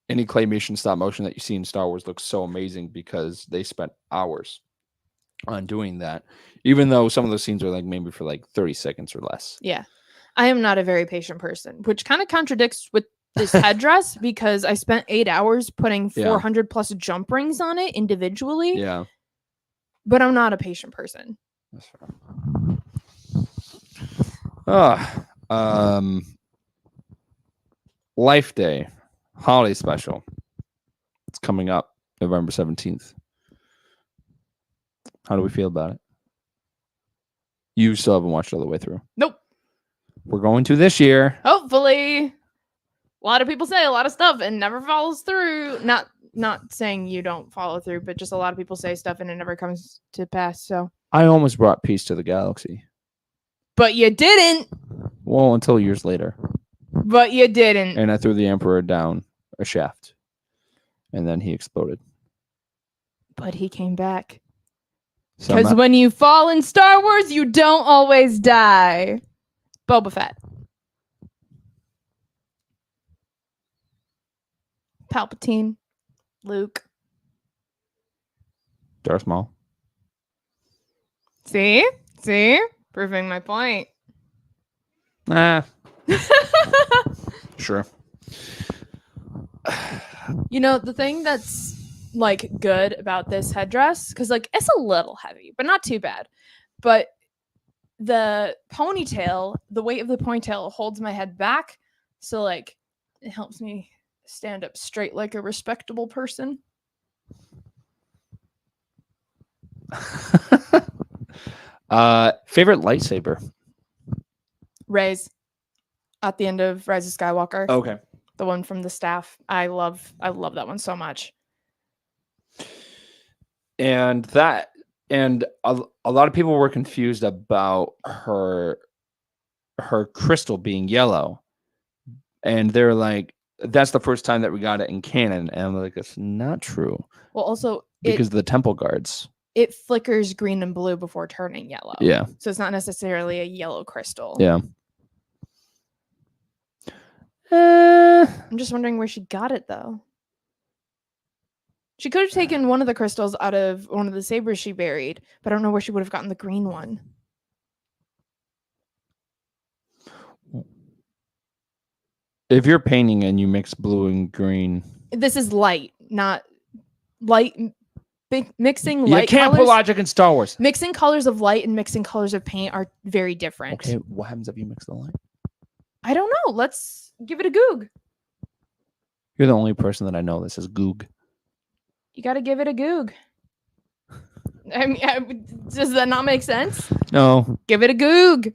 Speaker 2: any claymation stop motion that you see in Star Wars looks so amazing, because they spent hours on doing that, even though some of those scenes are like maybe for like 30 seconds or less.
Speaker 1: Yeah. I am not a very patient person, which kind of contradicts with this headdress because I spent 8 hours putting
Speaker 2: Yeah.
Speaker 1: 400 plus jump rings on it individually,
Speaker 2: Yeah.
Speaker 1: but I'm not a patient person.
Speaker 2: That's fair. Life Day holiday special. It's coming up November 17th. How do we feel about it? You still haven't watched it all the way through.
Speaker 1: Nope.
Speaker 2: We're going to this year.
Speaker 1: Hopefully. A lot of people say a lot of stuff and never follows through. Not saying you don't follow through, but just a lot of people say stuff and it never comes to pass. So,
Speaker 2: I almost brought peace to the galaxy.
Speaker 1: but you didn't.
Speaker 2: Well, until years later.
Speaker 1: But you didn't.
Speaker 2: And I threw the Emperor down a shaft. And then he exploded.
Speaker 1: But he came back.
Speaker 2: So
Speaker 1: Because when you fall in Star Wars, you don't always die. Boba Fett. Palpatine. Luke.
Speaker 2: Darth Maul.
Speaker 1: See? Proving my point.
Speaker 2: Sure.
Speaker 1: You know, the thing that's like good about this headdress, because like it's a little heavy, but not too bad. But the ponytail, the weight of the ponytail holds my head back. So like it helps me stand up straight like a respectable person.
Speaker 2: Favorite lightsaber?
Speaker 1: Rey's at the end of Rise of Skywalker.
Speaker 2: Okay.
Speaker 1: The one from the staff. I love that one so much.
Speaker 2: And a lot of people were confused about her crystal being yellow. And they're like, that's the first time that we got it in canon. And I'm like, it's not true.
Speaker 1: Well, also
Speaker 2: because of the temple guards.
Speaker 1: It flickers green and blue before turning yellow.
Speaker 2: Yeah.
Speaker 1: So it's not necessarily a yellow crystal.
Speaker 2: Yeah.
Speaker 1: I'm just wondering where she got it, though. She could have taken one of the crystals out of one of the sabers she buried, but I don't know where she would have gotten the green one.
Speaker 2: If you're painting and you mix blue and green,
Speaker 1: this is light, not light. Mixing light.
Speaker 2: You can't put logic in Star Wars.
Speaker 1: Mixing colors of light and mixing colors of paint are very different.
Speaker 2: Okay, what happens if you mix the light?
Speaker 1: I don't know. Let's give it a goog.
Speaker 2: You're the only person that I know that says goog.
Speaker 1: You got to give it a goog. I mean, does that not make sense?
Speaker 2: No.
Speaker 1: Give it a goog.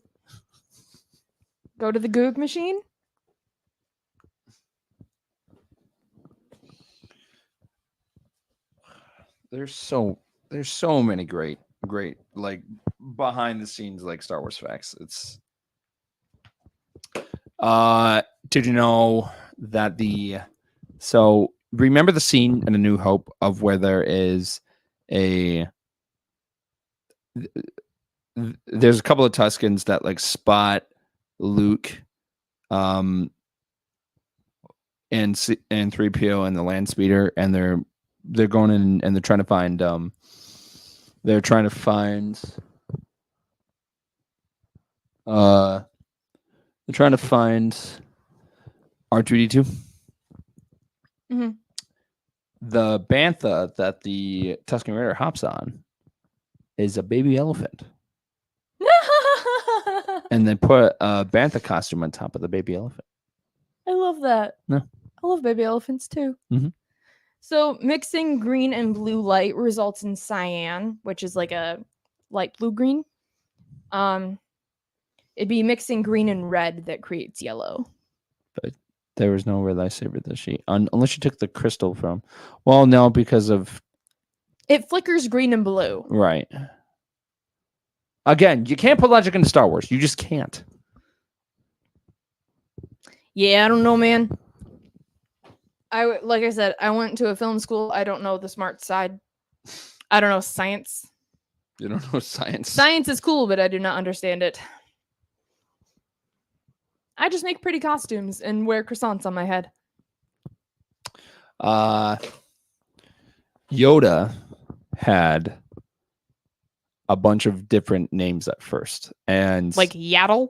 Speaker 1: Go to the goog machine.
Speaker 2: There's so many great like behind the scenes like Star Wars facts. It's did you know that so remember the scene in A New Hope of where there is there's a couple of Tuskens that like spot Luke and 3PO and the land speeder, and they're going in and they're trying to find R2D2.
Speaker 1: Mm-hmm.
Speaker 2: The bantha that the Tusken Raider hops on is a baby elephant. And they put a bantha costume on top of the baby elephant.
Speaker 1: I love that.
Speaker 2: Yeah.
Speaker 1: I love baby elephants too.
Speaker 2: Mm-hmm.
Speaker 1: So mixing green and blue light results in cyan, which is like a light blue green. It'd be mixing green and red that creates yellow.
Speaker 2: There was no red lightsaber that she, unless you took the crystal from. Well, no, because of
Speaker 1: It flickers green and blue.
Speaker 2: right. Again, you can't put logic into Star Wars. You just can't.
Speaker 1: Yeah, I don't know, man. Like I said, I went to a film school. I don't know the smart side. I don't know science.
Speaker 2: You don't know science.
Speaker 1: Science is cool, but I do not understand it. I just make pretty costumes and wear croissants on my head.
Speaker 2: Yoda had a bunch of different names at first, and
Speaker 1: Like Yaddle?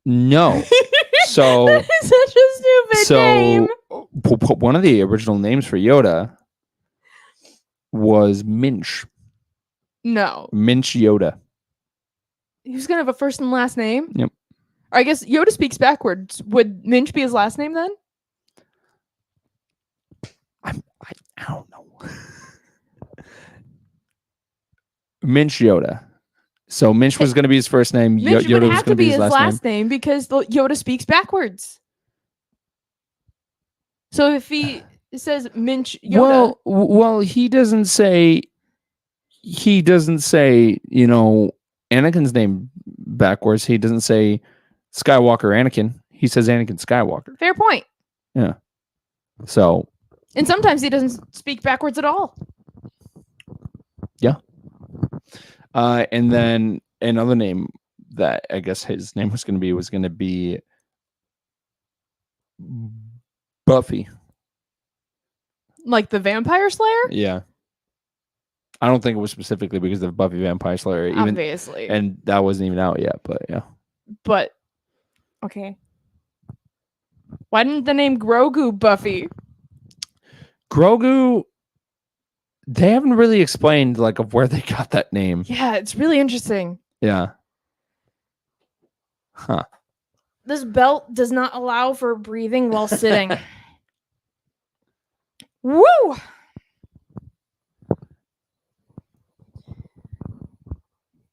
Speaker 2: no. So
Speaker 1: that is such a stupid name.
Speaker 2: One of the original names for Yoda was Minch.
Speaker 1: No.
Speaker 2: Minch Yoda.
Speaker 1: He was gonna have a first and last name?
Speaker 2: Yep.
Speaker 1: Or I guess Yoda speaks backwards. Would Minch be his last name then?
Speaker 2: I don't know. Minch Yoda. So Minch was going to be his first name.
Speaker 1: Minch
Speaker 2: Yoda
Speaker 1: would
Speaker 2: was
Speaker 1: have
Speaker 2: going
Speaker 1: to be
Speaker 2: his
Speaker 1: his last name because Yoda speaks backwards. So if he says Minch Yoda,
Speaker 2: well, he doesn't say. You know, Anakin's name backwards. He doesn't say Skywalker Anakin. He says Anakin Skywalker.
Speaker 1: Fair point.
Speaker 2: Yeah. So.
Speaker 1: And sometimes he doesn't speak backwards at all.
Speaker 2: Yeah. And then another name that I guess his name was going to be Buffy.
Speaker 1: Like the Vampire Slayer?
Speaker 2: Yeah. I don't think it was specifically because of Buffy Vampire Slayer.
Speaker 1: Obviously.
Speaker 2: And that wasn't even out yet, but yeah.
Speaker 1: But, okay. Why didn't the name Grogu Buffy?
Speaker 2: Grogu, they haven't really explained like of where they got that name.
Speaker 1: Yeah, it's really interesting.
Speaker 2: Yeah. Huh.
Speaker 1: This belt does not allow for breathing while sitting. Woo!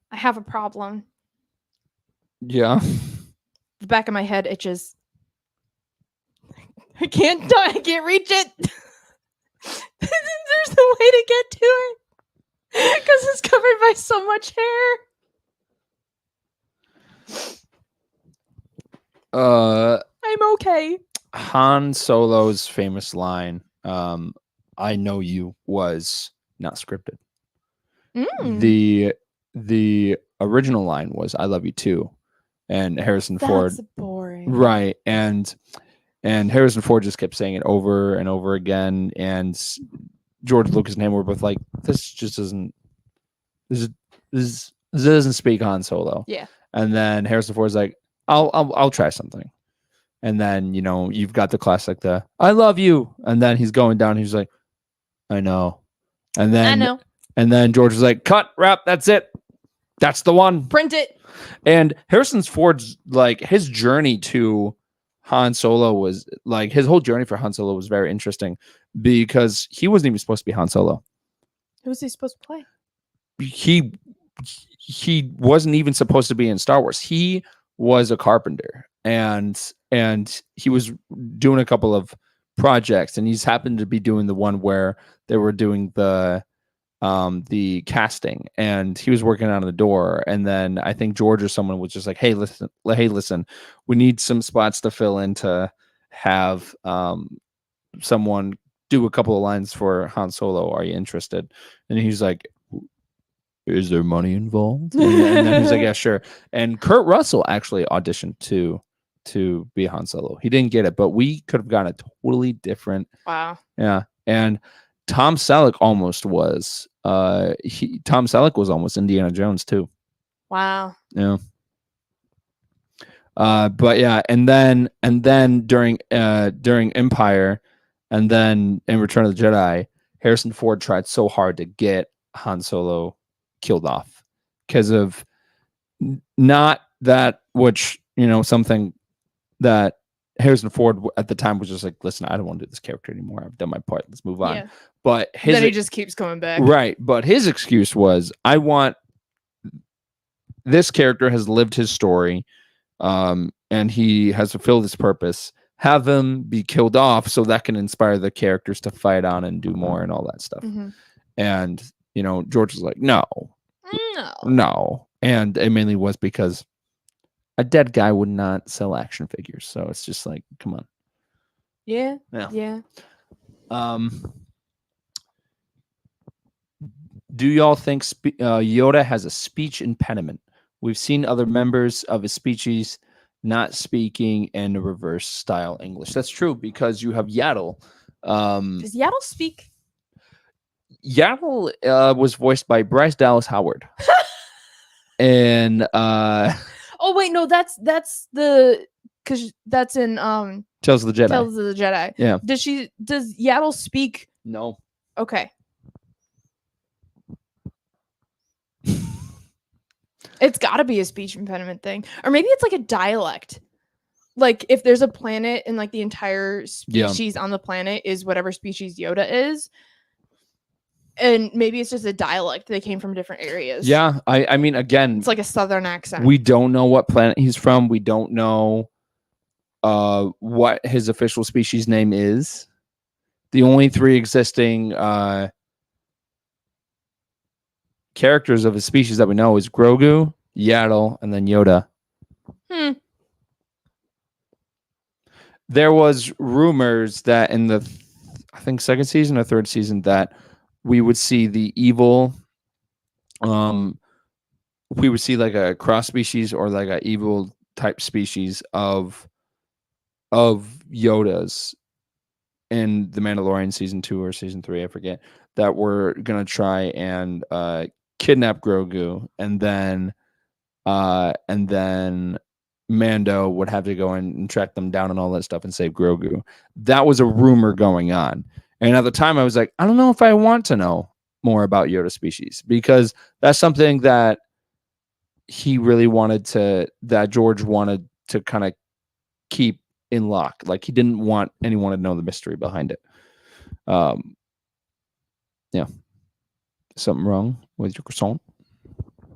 Speaker 1: I have a problem.
Speaker 2: Yeah.
Speaker 1: The back of my head itches. I can't reach it. There's no way to get to it. Because it's covered by so much hair. I'm okay.
Speaker 2: Han Solo's famous line, I know you, was not scripted. The original line was I love you too. And Harrison Ford.
Speaker 1: That's boring.
Speaker 2: Right. And Harrison Ford just kept saying it over and over again. And George Lucas and him were both like, this just doesn't this doesn't speak Han Solo.
Speaker 1: Yeah.
Speaker 2: And then Harrison Ford's like, I'll try something. And then, you know, you've got the classic, the I love you. And then he's going down. He's like, I know. And then,
Speaker 1: I know.
Speaker 2: And then George was like, cut, wrap, that's it. That's the one.
Speaker 1: Print it.
Speaker 2: And Harrison Ford's like his journey to Han Solo was like his whole journey for Han Solo was very interesting because he wasn't even supposed to be Han Solo.
Speaker 1: Who was he supposed to play?
Speaker 2: He wasn't even supposed to be in Star Wars. He was a carpenter and he was doing a couple of projects, and he's happened to be doing the one where they were doing the casting, and he was working on the door, and then I think George or someone was just like, hey listen, we need some spots to fill in to have someone do a couple of lines for Han Solo. Are you interested? And he's like, is there money involved? And then he's like, yeah, sure. And Kurt Russell actually auditioned to be Han Solo. He didn't get it, but we could have gotten a totally different.
Speaker 1: Wow.
Speaker 2: Yeah. And Tom Selleck almost was. Tom Selleck was almost Indiana Jones too.
Speaker 1: Wow.
Speaker 2: Yeah. But yeah, and then during Empire, and then in Return of the Jedi, Harrison Ford tried so hard to get Han Solo killed off because of not that, which, you know, something that Harrison Ford at the time was just like, listen, I don't want to do this character anymore. I've done my part. Let's move on.
Speaker 1: Yeah.
Speaker 2: But
Speaker 1: then he just keeps coming back.
Speaker 2: Right. But his excuse was, I want this character has lived his story, and he has fulfilled his purpose. Have him be killed off so that can inspire the characters to fight on and do more and all that stuff.
Speaker 1: Mm-hmm.
Speaker 2: And George was like, no,
Speaker 1: No.
Speaker 2: no, and it mainly was because a dead guy would not sell action figures. So it's just like, come on.
Speaker 1: Yeah.
Speaker 2: Yeah.
Speaker 1: Yeah.
Speaker 2: Do y'all think Yoda has a speech impediment? We've seen other members of his species not speaking in a reverse style English. That's true because you have Yaddle.
Speaker 1: Does Yaddle speak?
Speaker 2: Yaddle was voiced by Bryce Dallas Howard. And
Speaker 1: oh wait, no, that's the because that's in
Speaker 2: Tales of the Jedi.
Speaker 1: Tales of the Jedi.
Speaker 2: Yeah.
Speaker 1: Does Yaddle speak?
Speaker 2: No.
Speaker 1: Okay. It's got to be a speech impediment thing, or maybe it's like a dialect. Like if there's a planet and like the entire species on the planet is whatever species Yoda is, and maybe it's just a dialect. They came from different areas.
Speaker 2: Yeah, I mean, again,
Speaker 1: it's like a southern accent.
Speaker 2: We don't know what planet he's from. We don't know what his official species name is. The only three existing characters of his species that we know is Grogu, Yaddle, and then Yoda. There was rumors that in the I think second season or third season that we would see the evil we would see like a cross species or like a evil type species of Yodas in the Mandalorian season 2 or season 3, I forget, that were gonna try and kidnap Grogu, and then Mando would have to go in and track them down and all that stuff and save Grogu. That was a rumor going on. And at the time I was like, I don't know if I want to know more about Yoda species, because that's something that he really that George wanted to kind of keep in lock. Like he didn't want anyone to know the mystery behind it. Yeah. Something wrong with your croissant?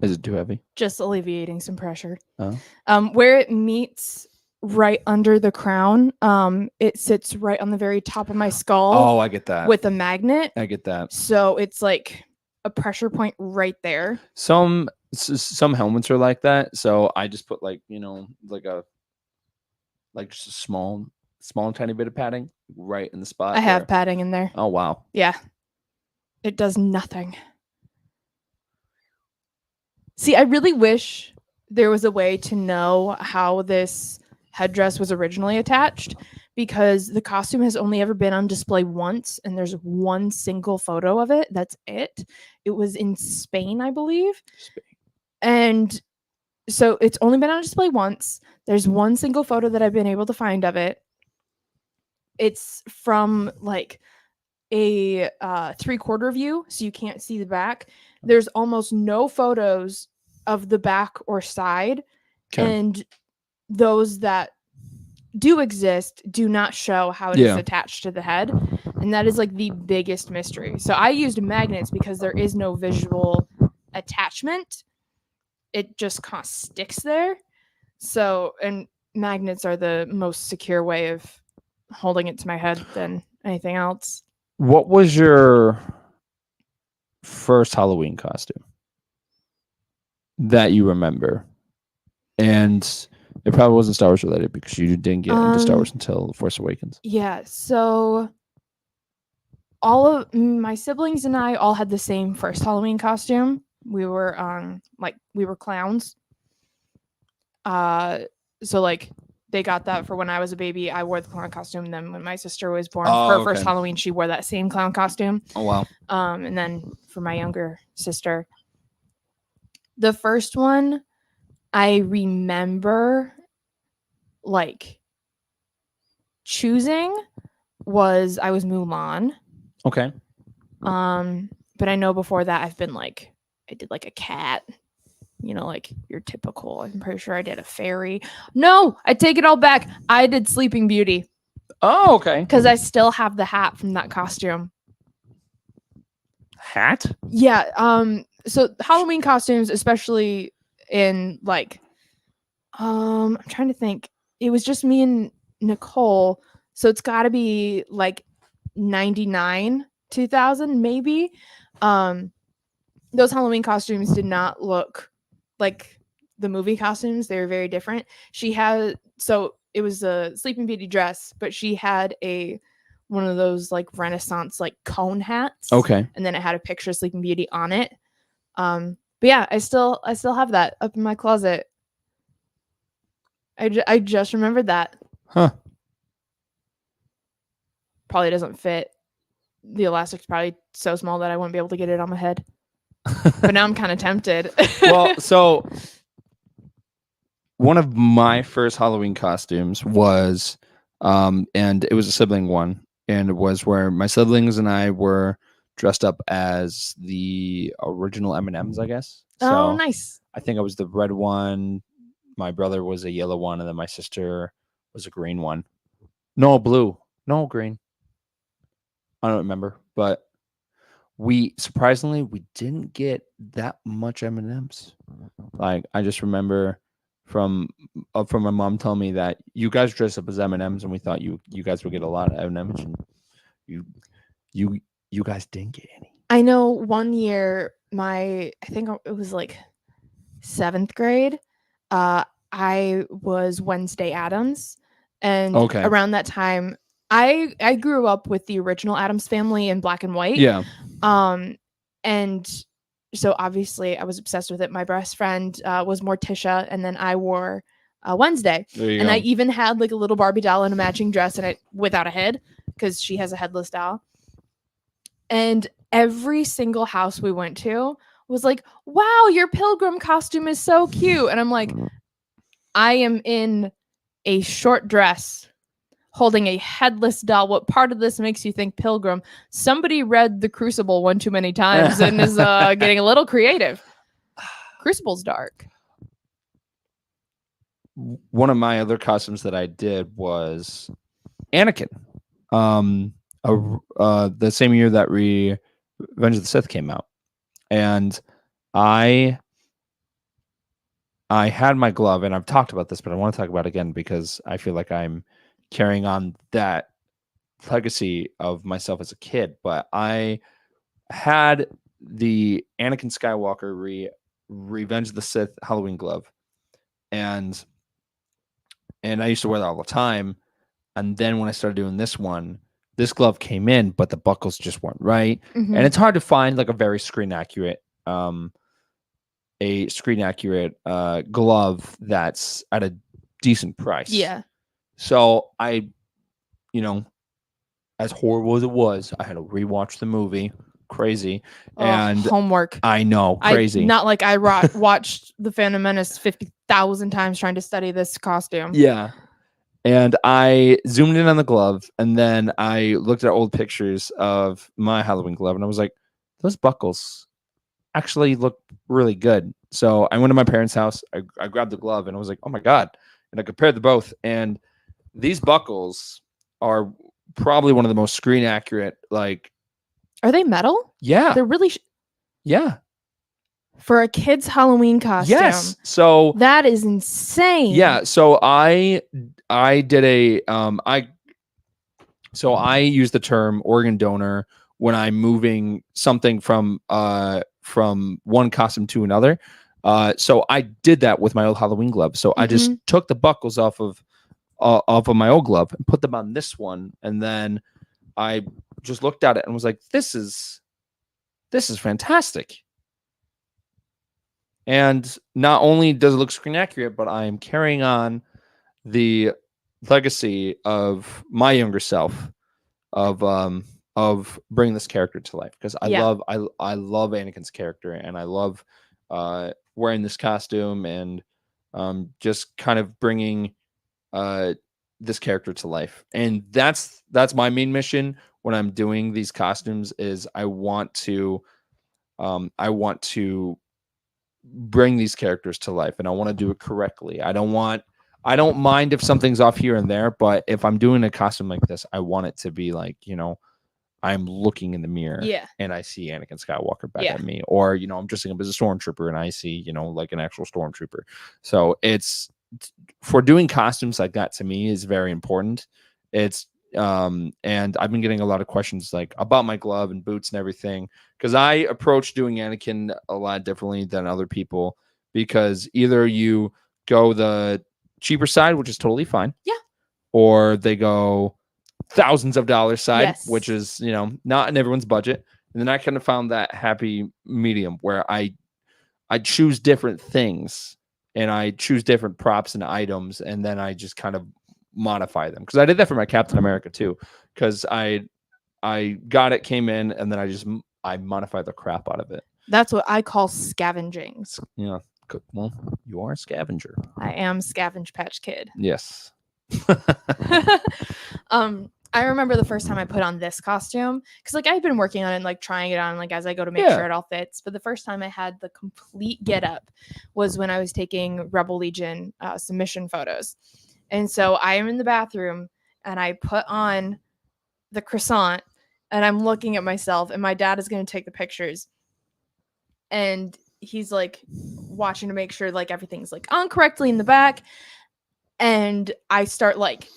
Speaker 2: Is it too heavy?
Speaker 1: Just alleviating some pressure.
Speaker 2: Oh.
Speaker 1: Where it meets right under the crown, it sits right on the very top of my skull.
Speaker 2: Oh, I get that.
Speaker 1: With a magnet.
Speaker 2: I get that.
Speaker 1: So it's like a pressure point right there.
Speaker 2: Some helmets are like that. So I just put like just a small tiny bit of padding right in the spot.
Speaker 1: I have padding in there.
Speaker 2: Oh, wow.
Speaker 1: Yeah. It does nothing. See, I really wish there was a way to know how this headdress was originally attached, because the costume has only ever been on display once, and there's one single photo of it. That's it. It was in Spain, I believe. And so it's only been on display once. There's one single photo that I've been able to find of it. It's from like a 3/4 view, so you can't see the back. There's almost no photos of the back or side. Okay. And those that do exist do not show how it is attached to the head. And that is like the biggest mystery. So I used magnets because there is no visual attachment. It just kind of sticks there. So, and magnets are the most secure way of holding it to my head than anything else.
Speaker 2: What was your first Halloween costume that you remember? And it probably wasn't Star Wars related, because you didn't get into Star Wars until The Force Awakens.
Speaker 1: Yeah, so all of my siblings and I all had the same first Halloween costume. We were we were clowns. So like they got that for when I was a baby. I wore the clown costume. And then when my sister was born, her first Halloween, she wore that same clown costume.
Speaker 2: Oh, wow.
Speaker 1: And then for my younger sister, the first one I remember like choosing was I was Mulan.
Speaker 2: Okay.
Speaker 1: But I know before that I've been like, I did like a cat. You know, like your typical. I'm pretty sure I did a fairy. No, I take it all back. I did Sleeping Beauty.
Speaker 2: Oh, okay.
Speaker 1: Because I still have the hat from that costume.
Speaker 2: Hat?
Speaker 1: Yeah. So Halloween costumes, especially in like I'm trying to think. It was just me and Nicole, so it's got to be like 99, 2000 maybe. Um those Halloween costumes did not look like the movie costumes. They were very different. She had, so it was a Sleeping Beauty dress, but she had a one of those like Renaissance like cone hats.
Speaker 2: Okay.
Speaker 1: And then it had a picture of Sleeping Beauty on it. But yeah, I still have that up in my closet. I just remembered that.
Speaker 2: Huh.
Speaker 1: Probably doesn't fit. The elastic's probably so small that I wouldn't be able to get it on my head. But now I'm kind of tempted.
Speaker 2: Well, so one of my first Halloween costumes was, and it was a sibling one, and it was where my siblings and I were dressed up as the original M&Ms, I guess.
Speaker 1: Oh, nice.
Speaker 2: I think I was the red one. My brother was a yellow one, and then my sister was a green one. No, blue. No, green. I don't remember, but we surprisingly we didn't get that much M&Ms. Like I just remember from my mom telling me that you guys dressed up as M&Ms, and we thought you guys would get a lot of M&Ms, and you guys didn't get any.
Speaker 1: I know one year, I think it was like 7th grade. I was Wednesday Addams, and
Speaker 2: Okay.
Speaker 1: around that time, I grew up with the original Addams Family in black and white.
Speaker 2: Yeah.
Speaker 1: And so obviously I was obsessed with it. My best friend was Morticia, and then I wore Wednesday. And
Speaker 2: go.
Speaker 1: I even had like a little Barbie doll in a matching dress, and it without a head because she has a headless doll. And every single house we went to was like, wow, your pilgrim costume is so cute. And I'm like, I am in a short dress holding a headless doll. What part of this makes you think pilgrim? Somebody read The Crucible one too many times and is getting a little creative. Crucible's dark.
Speaker 2: One of my other costumes that I did was Anakin. The same year that Revenge of the Sith came out, and I had my glove, and I've talked about this, but I want to talk about it again because I feel like I'm carrying on that legacy of myself as a kid. But I had the Anakin Skywalker Revenge of the Sith Halloween glove, and I used to wear that all the time. And then when I started doing this one, this glove came in, but the buckles just weren't right.
Speaker 1: Mm-hmm.
Speaker 2: And it's hard to find like a very screen accurate glove that's at a decent price.
Speaker 1: Yeah.
Speaker 2: So I, as horrible as it was, I had to rewatch the movie. Crazy. And
Speaker 1: homework.
Speaker 2: I know, crazy.
Speaker 1: Not like I watched The Phantom Menace 50,000 times trying to study this costume.
Speaker 2: Yeah. And I zoomed in on the glove, and then I looked at old pictures of my Halloween glove, and I was like, those buckles actually look really good. So I went to my parents' house, I grabbed the glove, and I was like, oh my God. And I compared the both. And these buckles are probably one of the most screen accurate, like.
Speaker 1: Are they metal?
Speaker 2: Yeah.
Speaker 1: They're really.
Speaker 2: Yeah.
Speaker 1: For a kid's Halloween costume.
Speaker 2: Yes. So
Speaker 1: that is insane.
Speaker 2: Yeah. So I did so I use the term organ donor when I'm moving something from one costume to another. So I did that with my old Halloween glove. So I just took the buckles off of my old glove and put them on this one, and then I just looked at it and was like, this is fantastic. And not only does it look screen accurate, but I am carrying on the legacy of my younger self of bringing this character to life, because I love Anakin's character, and I love wearing this costume and just kind of bringing this character to life. And that's my main mission when I'm doing these costumes is I want to bring these characters to life, and I want to do it correctly. I don't mind if something's off here and there, but if I'm doing a costume like this, I want it to be like, I'm looking in the mirror
Speaker 1: Yeah.
Speaker 2: and I see Anakin Skywalker back
Speaker 1: Yeah.
Speaker 2: at me, or I'm dressing up as a stormtrooper and I see like an actual stormtrooper. So it's for doing costumes like that, to me, is very important. It's and I've been getting a lot of questions like about my glove and boots and everything, because I approach doing Anakin a lot differently than other people, because either you go the cheaper side, which is totally fine,
Speaker 1: Yeah,
Speaker 2: or they go thousands of dollars side,
Speaker 1: yes,
Speaker 2: which is not in everyone's budget. And then I kind of found that happy medium where I choose different things and I choose different props and items, and then I just kind of modify them, because I did that for my Captain America too, because I got it, came in, and then I modified the crap out of it.
Speaker 1: That's what I call scavenging.
Speaker 2: Yeah, well, you are a scavenger.
Speaker 1: I am Scavenge Patch Kid.
Speaker 2: Yes.
Speaker 1: I remember the first time I put on this costume, because like I've been working on it and like trying it on like as I go to make sure it all fits. But the first time I had the complete get up was when I was taking Rebel Legion submission photos. And so I am in the bathroom and I put on the croissant and I'm looking at myself, and my dad is going to take the pictures. And he's like watching to make sure like everything's like on correctly in the back. And I start like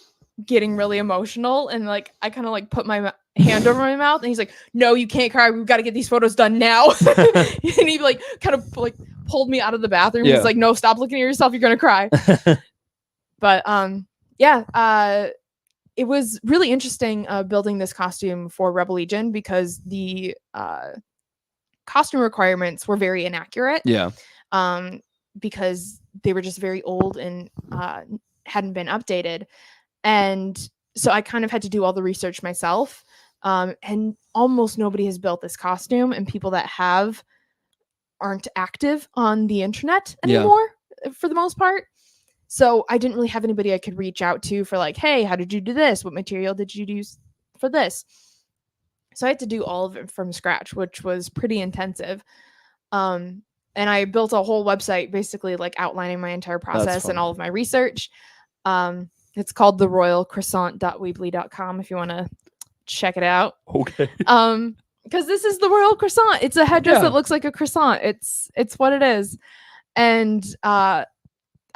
Speaker 1: getting really emotional, and like I kind of like put my hand over my mouth, and he's like, "No, you can't cry. We've got to get these photos done now." And he like kind of like pulled me out of the bathroom.
Speaker 2: Yeah.
Speaker 1: He's like, "No, stop looking at yourself. You're gonna cry." But it was really interesting building this costume for Rebel Legion, because the costume requirements were very inaccurate.
Speaker 2: Yeah.
Speaker 1: Because they were just very old and hadn't been updated. And so I kind of had to do all the research myself. And almost nobody has built this costume, and people that have aren't active on the internet anymore for the most part. So I didn't really have anybody I could reach out to for like, hey, how did you do this? What material did you use for this? So I had to do all of it from scratch, which was pretty intensive. And I built a whole website basically like outlining my entire process and all of my research. It's called theroyalcroissant.weebly.com if you want to check it out.
Speaker 2: Okay.
Speaker 1: Because this is the royal croissant. It's a headdress that looks like a croissant. It's what it is. And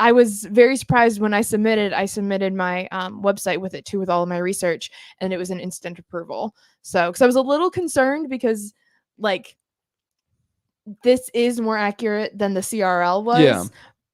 Speaker 1: I was very surprised when I submitted my website with it too, with all of my research, and it was an instant approval. So, because I was a little concerned, because like this is more accurate than the CRL was,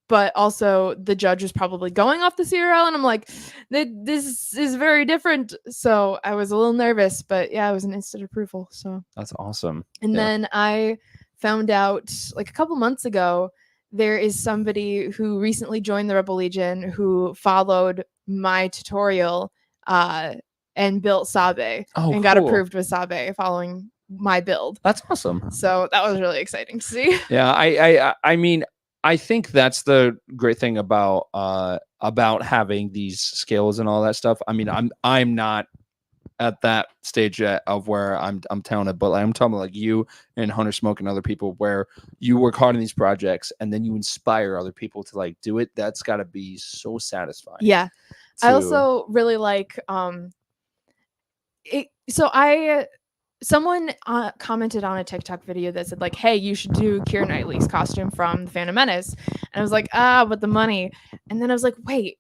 Speaker 1: but also the judge was probably going off the CRL, and I'm like, this is very different. So I was a little nervous, but yeah, it was an instant approval. So
Speaker 2: that's awesome.
Speaker 1: And then I found out like a couple months ago, there is somebody who recently joined the Rebel Legion who followed my tutorial and built Sabe and got approved with Sabe following my build.
Speaker 2: That's awesome.
Speaker 1: So that was really exciting to see.
Speaker 2: Yeah, I mean, I think that's the great thing about having these skills and all that stuff. I mean, I'm not at that stage yet of where I'm talented, but I'm talking about like you and Hunter Smoke and other people, where you work hard in these projects and then you inspire other people to like do it. That's got to be so satisfying.
Speaker 1: Yeah. I also really like someone commented on a TikTok video that said like, hey, you should do Keira Knightley's costume from The Phantom Menace. And I was like, but the money. And then I was like, wait,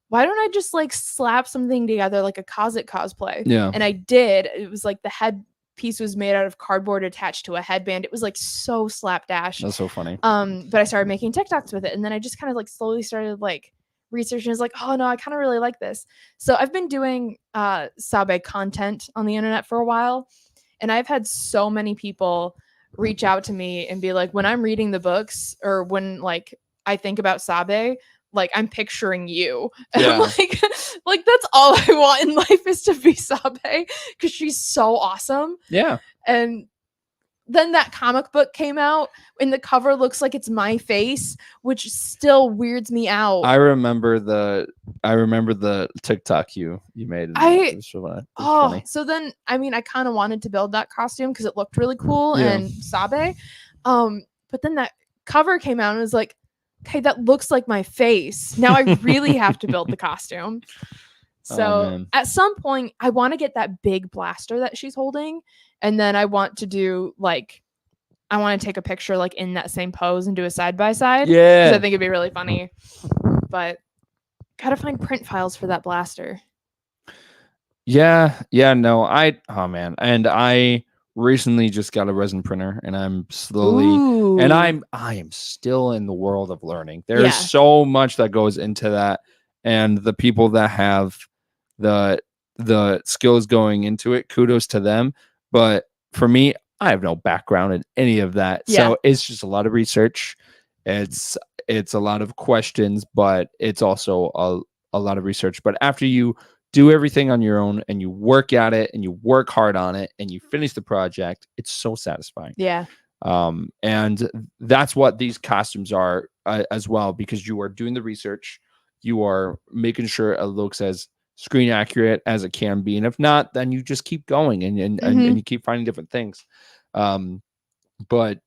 Speaker 1: why don't I just like slap something together like a Cossack cosplay?
Speaker 2: Yeah.
Speaker 1: And I did. It was like the headpiece was made out of cardboard attached to a headband. It was like so slapdash.
Speaker 2: That's so funny.
Speaker 1: But I started making TikToks with it. And then I just kind of like slowly started like researching. I was like, oh no, I kind of really like this. So I've been doing Sabe content on the internet for a while. And I've had so many people reach out to me and be like, when I'm reading the books or when like I think about Sabe, like I'm picturing you. And I'm like that's all I want in life is to be Sabe, because she's so awesome.
Speaker 2: Yeah.
Speaker 1: And then that comic book came out and the cover looks like it's my face, which still weirds me out.
Speaker 2: I remember the TikTok you made. Funny.
Speaker 1: So then I mean I kind of wanted to build that costume because it looked really cool and Sabe. But then that cover came out and it was like, okay, that looks like my face. Now I really have to build the costume. So
Speaker 2: man.
Speaker 1: at some point, I want to get that big blaster that she's holding, and then I want to do like I want to take a picture like in that same pose and do a side by side. Because I
Speaker 2: Yeah.
Speaker 1: think it'd be really funny. But gotta find print files for that blaster.
Speaker 2: Yeah. Yeah. No, oh man. And I recently just got a resin printer and I'm slowly, and
Speaker 1: Ooh.
Speaker 2: I am still in the world of learning. There's
Speaker 1: Yeah.
Speaker 2: so much that goes into that. And the people that have the, skills going into it, kudos to them. But for me, I have no background in any of that.
Speaker 1: Yeah.
Speaker 2: So it's just a lot of research. It's, a lot of questions, but it's also a lot of research. But after you do everything on your own and you work at it and you work hard on it and you finish the project, it's so satisfying.
Speaker 1: Yeah.
Speaker 2: And that's what these costumes are as well, because you are doing the research, you are making sure it looks as screen accurate as it can be, and if not, then you just keep going and you keep finding different things. But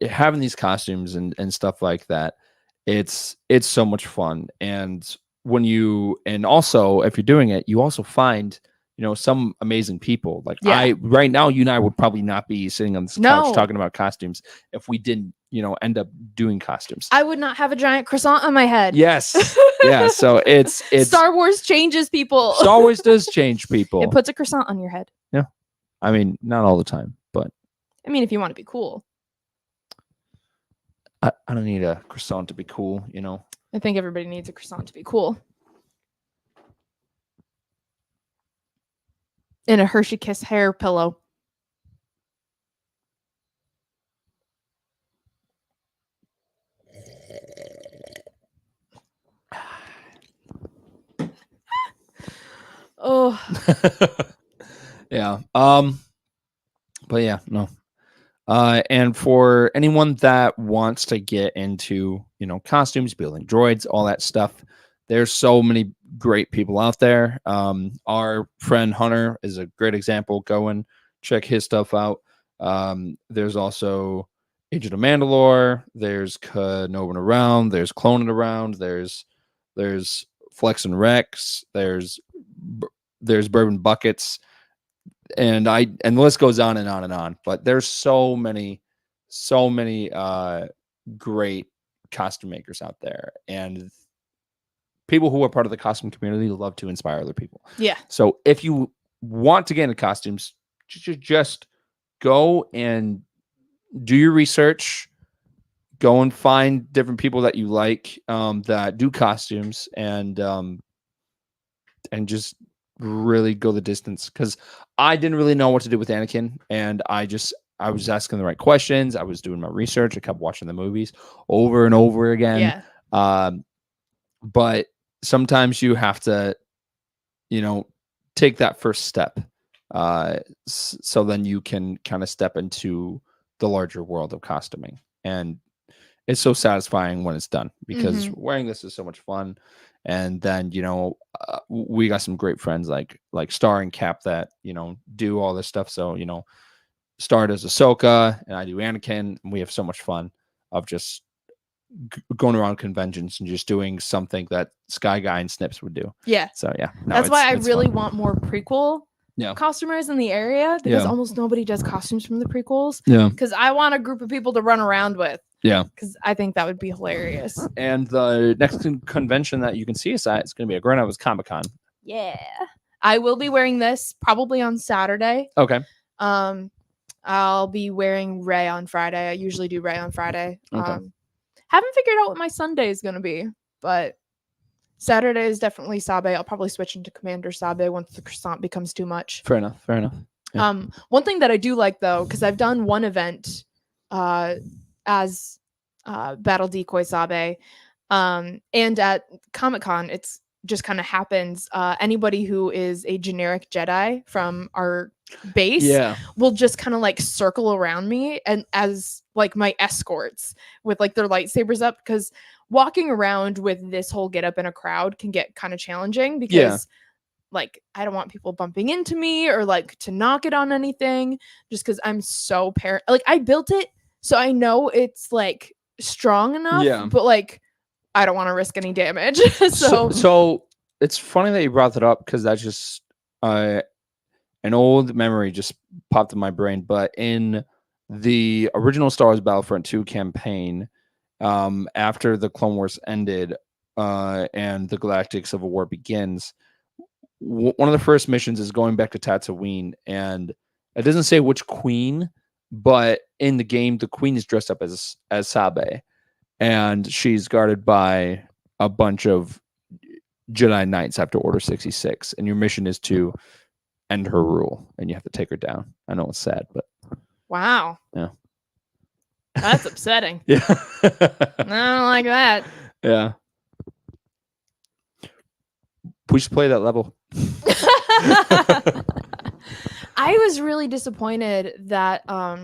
Speaker 2: having these costumes and stuff like that, it's so much fun. And when you, and also if you're doing it, you also find, some amazing people. Like
Speaker 1: Yeah.
Speaker 2: right now, you and I would probably not be sitting on this
Speaker 1: No.
Speaker 2: couch talking about costumes if we didn't, end up doing costumes.
Speaker 1: I would not have a giant croissant on my head.
Speaker 2: Yes. Yeah. So it's
Speaker 1: Star Wars changes people.
Speaker 2: Star Wars does change people.
Speaker 1: It puts a croissant on your head.
Speaker 2: Yeah. I mean, not all the time, but
Speaker 1: I mean, if you want to be cool.
Speaker 2: I don't need a croissant to be cool,
Speaker 1: I think everybody needs a croissant to be cool. And a Hershey Kiss hair pillow. Oh.
Speaker 2: Yeah. But yeah, no. And for anyone that wants to get into, costumes, building droids, all that stuff, there's so many great people out there. Our friend Hunter is a great example. Go and check his stuff out. There's also Agent of Mandalore. There's Canovin Around. There's Cloning Around. There's Flex and Rex. There's Bourbon Buckets. And the list goes on and on and on, but there's so many great costume makers out there, and people who are part of the costume community love to inspire other people.
Speaker 1: Yeah.
Speaker 2: So if you want to get into costumes, just go and do your research, go and find different people that you like, that do costumes, and just really go the distance, because I didn't really know what to do with Anakin, and I was asking the right questions. I was doing my research. I kept watching the movies over and over again.
Speaker 1: Yeah.
Speaker 2: But sometimes you have to, take that first step, so then you can kind of step into the larger world of costuming, and it's so satisfying when it's done, because wearing this is so much fun. And then, we got some great friends like Star and Cap that, do all this stuff. So, Star does Ahsoka and I do Anakin, and we have so much fun of just going around conventions and just doing something that Sky Guy and Snips would do.
Speaker 1: Yeah.
Speaker 2: So, yeah.
Speaker 1: That's why I really want more prequel
Speaker 2: Yeah.
Speaker 1: costumers in the area, because
Speaker 2: Yeah.
Speaker 1: almost nobody does costumes from the prequels.
Speaker 2: Yeah.
Speaker 1: Because I want a group of people to run around with.
Speaker 2: Yeah.
Speaker 1: Because I think that would be hilarious.
Speaker 2: And the next convention that you can see us at is going to be at Grand Rapids Comic-Con.
Speaker 1: Yeah. I will be wearing this probably on Saturday.
Speaker 2: Okay.
Speaker 1: I'll be wearing Rey on Friday. I usually do Rey on Friday.
Speaker 2: Okay.
Speaker 1: Haven't figured out what my Sunday is going to be, but Saturday is definitely Sabe. I'll probably switch into Commander Sabe once the croissant becomes too much.
Speaker 2: Fair enough. Yeah.
Speaker 1: One thing that I do like, though, because I've done one event as Battle Decoy Sabe, and at Comic-Con, it's just kind of happens. Anybody who is a generic Jedi from our base will just kind of like circle around me and as like my escorts with like their lightsabers up, because walking around with this whole getup in a crowd can get kind of challenging, because like I don't want people bumping into me or like to knock it on anything, just because I'm so like I built it so I know it's like strong enough, but like I don't want to risk any damage. So
Speaker 2: it's funny that you brought that up because that's just an old memory just popped in my brain. But in the original Star Wars Battlefront 2 campaign, after the Clone Wars ended and the Galactic Civil War begins, one of the first missions is going back to Tatooine, and it doesn't say which queen, but in the game, the queen is dressed up as Sabe, and she's guarded by a bunch of Jedi Knights after Order 66, and your mission is to end her rule, and you have to take her down. I know it's sad, but
Speaker 1: Wow.
Speaker 2: Yeah.
Speaker 1: That's upsetting.
Speaker 2: yeah,
Speaker 1: I don't like that.
Speaker 2: yeah. We should play that level.
Speaker 1: I was really disappointed that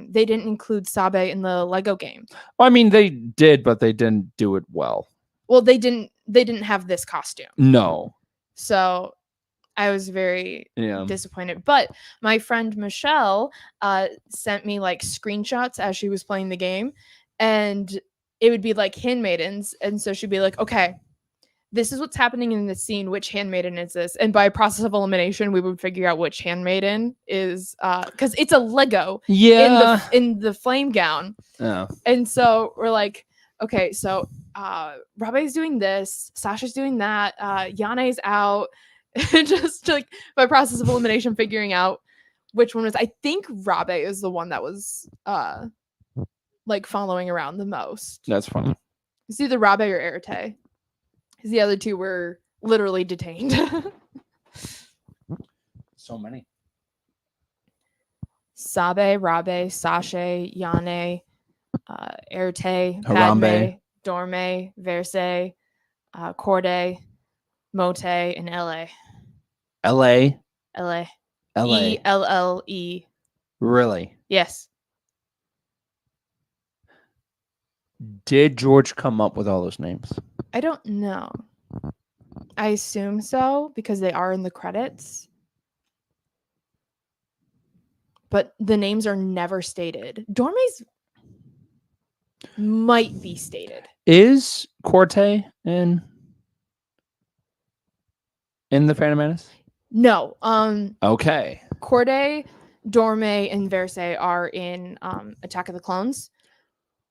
Speaker 1: they didn't include Sabe in the Lego game.
Speaker 2: Well, I mean, they did, but they didn't do it well.
Speaker 1: Well, they didn't have this costume.
Speaker 2: No.
Speaker 1: So I was very
Speaker 2: Yeah.
Speaker 1: disappointed. But my friend Michelle sent me like screenshots as she was playing the game, and it would be like handmaidens. And so she'd be like, okay, this is what's happening in this scene. Which handmaiden is this? And by process of elimination, we would figure out which handmaiden is because it's a Lego
Speaker 2: Yeah.
Speaker 1: in the flame gown.
Speaker 2: Yeah.
Speaker 1: And so we're like, okay, so Rabe's doing this, Sasha's doing that, Yane's out. Just like by process of elimination, figuring out which one was. I think Rabe is the one that was like following around the most.
Speaker 2: That's funny.
Speaker 1: It's either Rabe or Erite. Because the other two were literally detained.
Speaker 2: So many.
Speaker 1: Sabe, Rabe, Sasha, Yane, Erite,
Speaker 2: Harambe.
Speaker 1: Padme, Dorme, Verse, Corday, Mote, and LA.
Speaker 2: LA.
Speaker 1: LA.
Speaker 2: LA.
Speaker 1: ELLE.
Speaker 2: Really?
Speaker 1: Yes.
Speaker 2: Did George come up with all those names?
Speaker 1: I don't know. I assume so because they are in the credits. But the names are never stated. Dorme's might be stated.
Speaker 2: Is Corte in the Phantom Menace?
Speaker 1: No.
Speaker 2: Okay.
Speaker 1: Corday, Dorme, and Verse are in Attack of the Clones.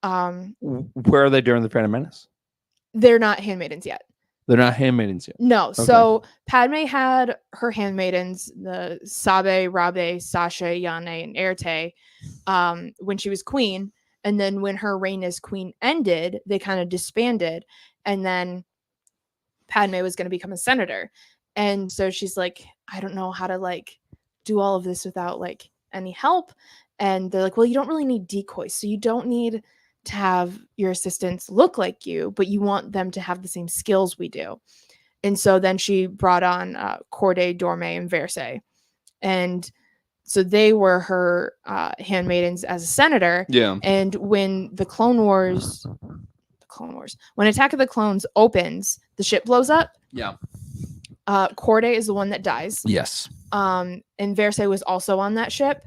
Speaker 2: Where are they during the Phantom Menace?
Speaker 1: They're not handmaidens yet.
Speaker 2: They're not handmaidens yet.
Speaker 1: No.
Speaker 2: Okay.
Speaker 1: So Padme had her handmaidens, the Sabe, Rabe, Sasha, Yane, and Erite, when she was queen. And then when her reign as queen ended, they kind of disbanded. And then Padme was going to become a senator. And so she's like, I don't know how to like do all of this without like any help. And they're like, well, you don't really need decoys. So you don't need to have your assistants look like you, but you want them to have the same skills we do. And so then she brought on Corday, Dorme, and Verse. And so they were her handmaidens as a senator.
Speaker 2: Yeah.
Speaker 1: And when the Clone Wars, when Attack of the Clones opens, the ship blows up.
Speaker 2: Yeah.
Speaker 1: Corday is the one that dies.
Speaker 2: Yes.
Speaker 1: And Verse was also on that ship.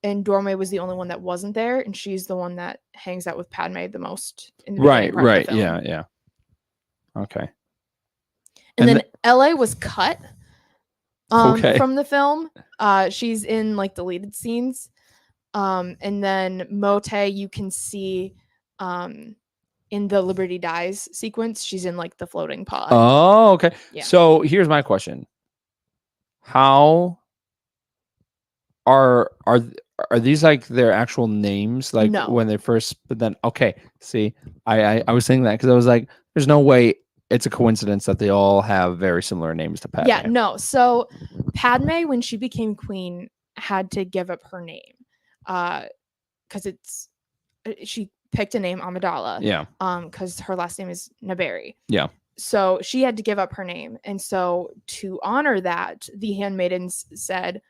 Speaker 1: And Dorme was the only one that wasn't there, and she's the one that hangs out with Padme the most. In the beginning part of the film.
Speaker 2: Yeah. Okay.
Speaker 1: And then LA was cut from the film. She's in like deleted scenes. And then Mote, you can see in the Liberty Dies sequence, she's in like the floating pod.
Speaker 2: Oh, okay.
Speaker 1: Yeah.
Speaker 2: So here's my question: how are these like their actual names? Like
Speaker 1: No.
Speaker 2: when they first, but then okay. See, I was saying that because I was like, there's no way it's a coincidence that they all have very similar names to Padme.
Speaker 1: Yeah, no. So Padme, when she became queen, had to give up her name because she picked a name Amidala.
Speaker 2: Yeah.
Speaker 1: Because her last name is Naberi.
Speaker 2: Yeah.
Speaker 1: So she had to give up her name, and so to honor that, the handmaidens said,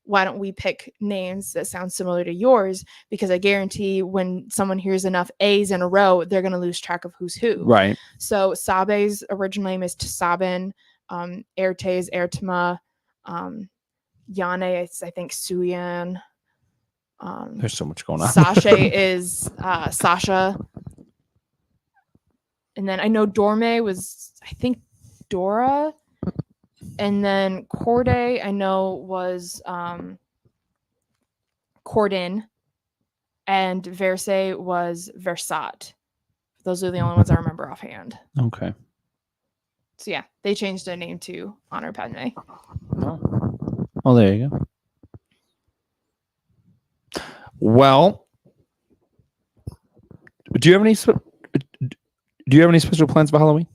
Speaker 1: why don't we pick names that sound similar to yours? Because I guarantee when someone hears enough A's in a row, they're going to lose track of who's who.
Speaker 2: Right.
Speaker 1: So Sabe's original name is Tsabin. Erite is Ertima. Yane is, I think, Suyan.
Speaker 2: There's so much going on.
Speaker 1: Sasha is Sasha. And then I know Dorme was, I think, Dora. And then Corday, I know, was Cordin, and Versailles was Versat. Those are the only ones I remember offhand.
Speaker 2: Okay.
Speaker 1: So yeah, they changed their name to honor Padme.
Speaker 2: Well, there you go. Well, do you have any special plans for Halloween?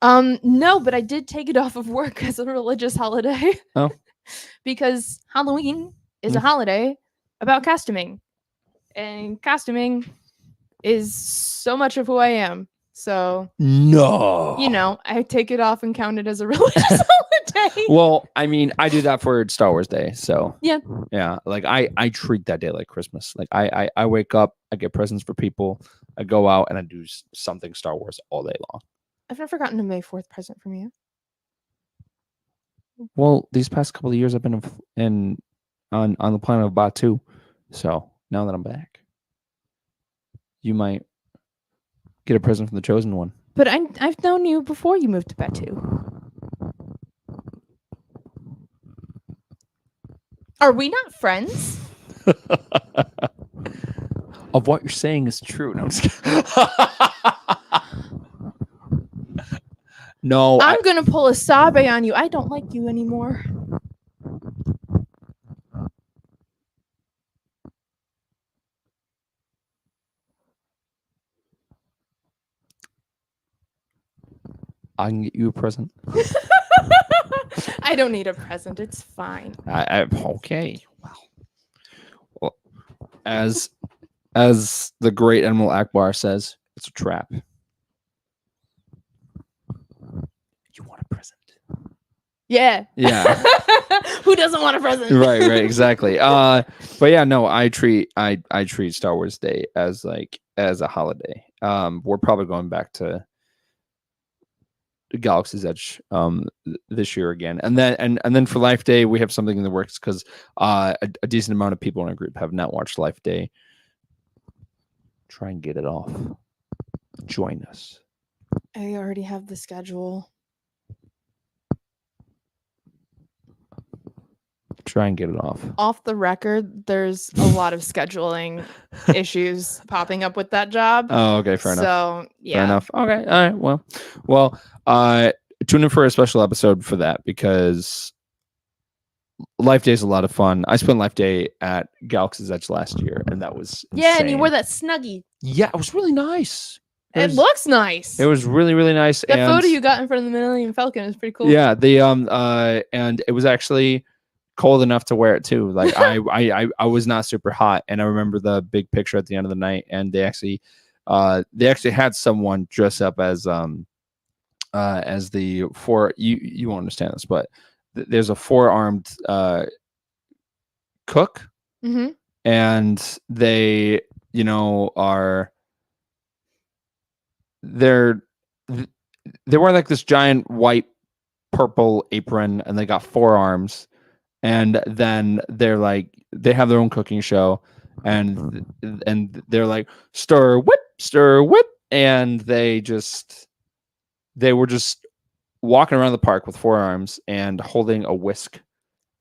Speaker 1: No, but I did take it off of work as a religious holiday.
Speaker 2: Oh.
Speaker 1: Because Halloween is a holiday about costuming. And costuming is so much of who I am. So
Speaker 2: No.
Speaker 1: you know, I take it off and count it as a religious holiday.
Speaker 2: Well, I mean, I do that for Star Wars Day. So
Speaker 1: Yeah.
Speaker 2: Like I treat that day like Christmas. Like I wake up, I get presents for people, I go out and I do something Star Wars all day long.
Speaker 1: I've never gotten a May 4th present from you.
Speaker 2: Well, these past couple of years I've been on the planet of Batu. So now that I'm back, you might get a present from the chosen one.
Speaker 1: But I've known you before you moved to Batu. Are we not friends?
Speaker 2: Of what you're saying is true. No, I'm just kidding. No,
Speaker 1: I'm gonna pull a Sabe on you. I don't like you anymore.
Speaker 2: I can get you a present.
Speaker 1: I don't need a present. It's fine.
Speaker 2: Okay. Well, as the great Admiral Akbar says, it's a trap. You want a present?
Speaker 1: Yeah.
Speaker 2: Yeah.
Speaker 1: Who doesn't want a present?
Speaker 2: Right, exactly. But yeah, no, I treat Star Wars Day as a holiday. We're probably going back to Galaxy's Edge this year again, and then for Life Day we have something in the works because a decent amount of people in our group have not watched Life Day. Try and get it off. Join us.
Speaker 1: I already have the schedule.
Speaker 2: Try and get it off.
Speaker 1: Off the record, there's a lot of scheduling issues popping up with that job.
Speaker 2: Oh, okay, fair enough.
Speaker 1: So yeah,
Speaker 2: fair enough. Okay, all right. Well, tune in for a special episode for that because Life Day is a lot of fun. I spent Life Day at Galaxy's Edge last year, and that was insane.
Speaker 1: Yeah, and you wore that Snuggie.
Speaker 2: Yeah, it was really nice.
Speaker 1: It looks nice.
Speaker 2: It was really, really nice.
Speaker 1: That photo you got in front of the Millennium Falcon is pretty cool.
Speaker 2: Yeah, and it was actually cold enough to wear it too. Like I was not super hot, and I remember the big picture at the end of the night, and they actually had someone dress up as the you won't understand this, but there's a 4-armed cook, and they are they're wearing like this giant white purple apron, and they got 4 arms. And then they're like, they have their own cooking show, and they're like, stir whip, and they were just walking around the park with 4 arms and holding a whisk,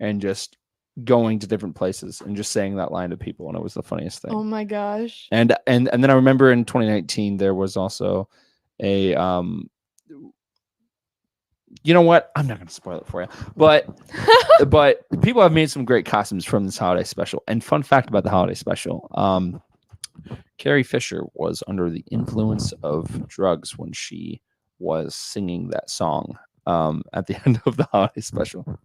Speaker 2: and just going to different places and just saying that line to people, and it was the funniest thing.
Speaker 1: Oh my gosh!
Speaker 2: And then I remember in 2019 there was also a you know what? I'm not going to spoil it for you, but people have made some great costumes from this holiday special. And fun fact about the holiday special: Carrie Fisher was under the influence of drugs when she was singing that song at the end of the holiday special.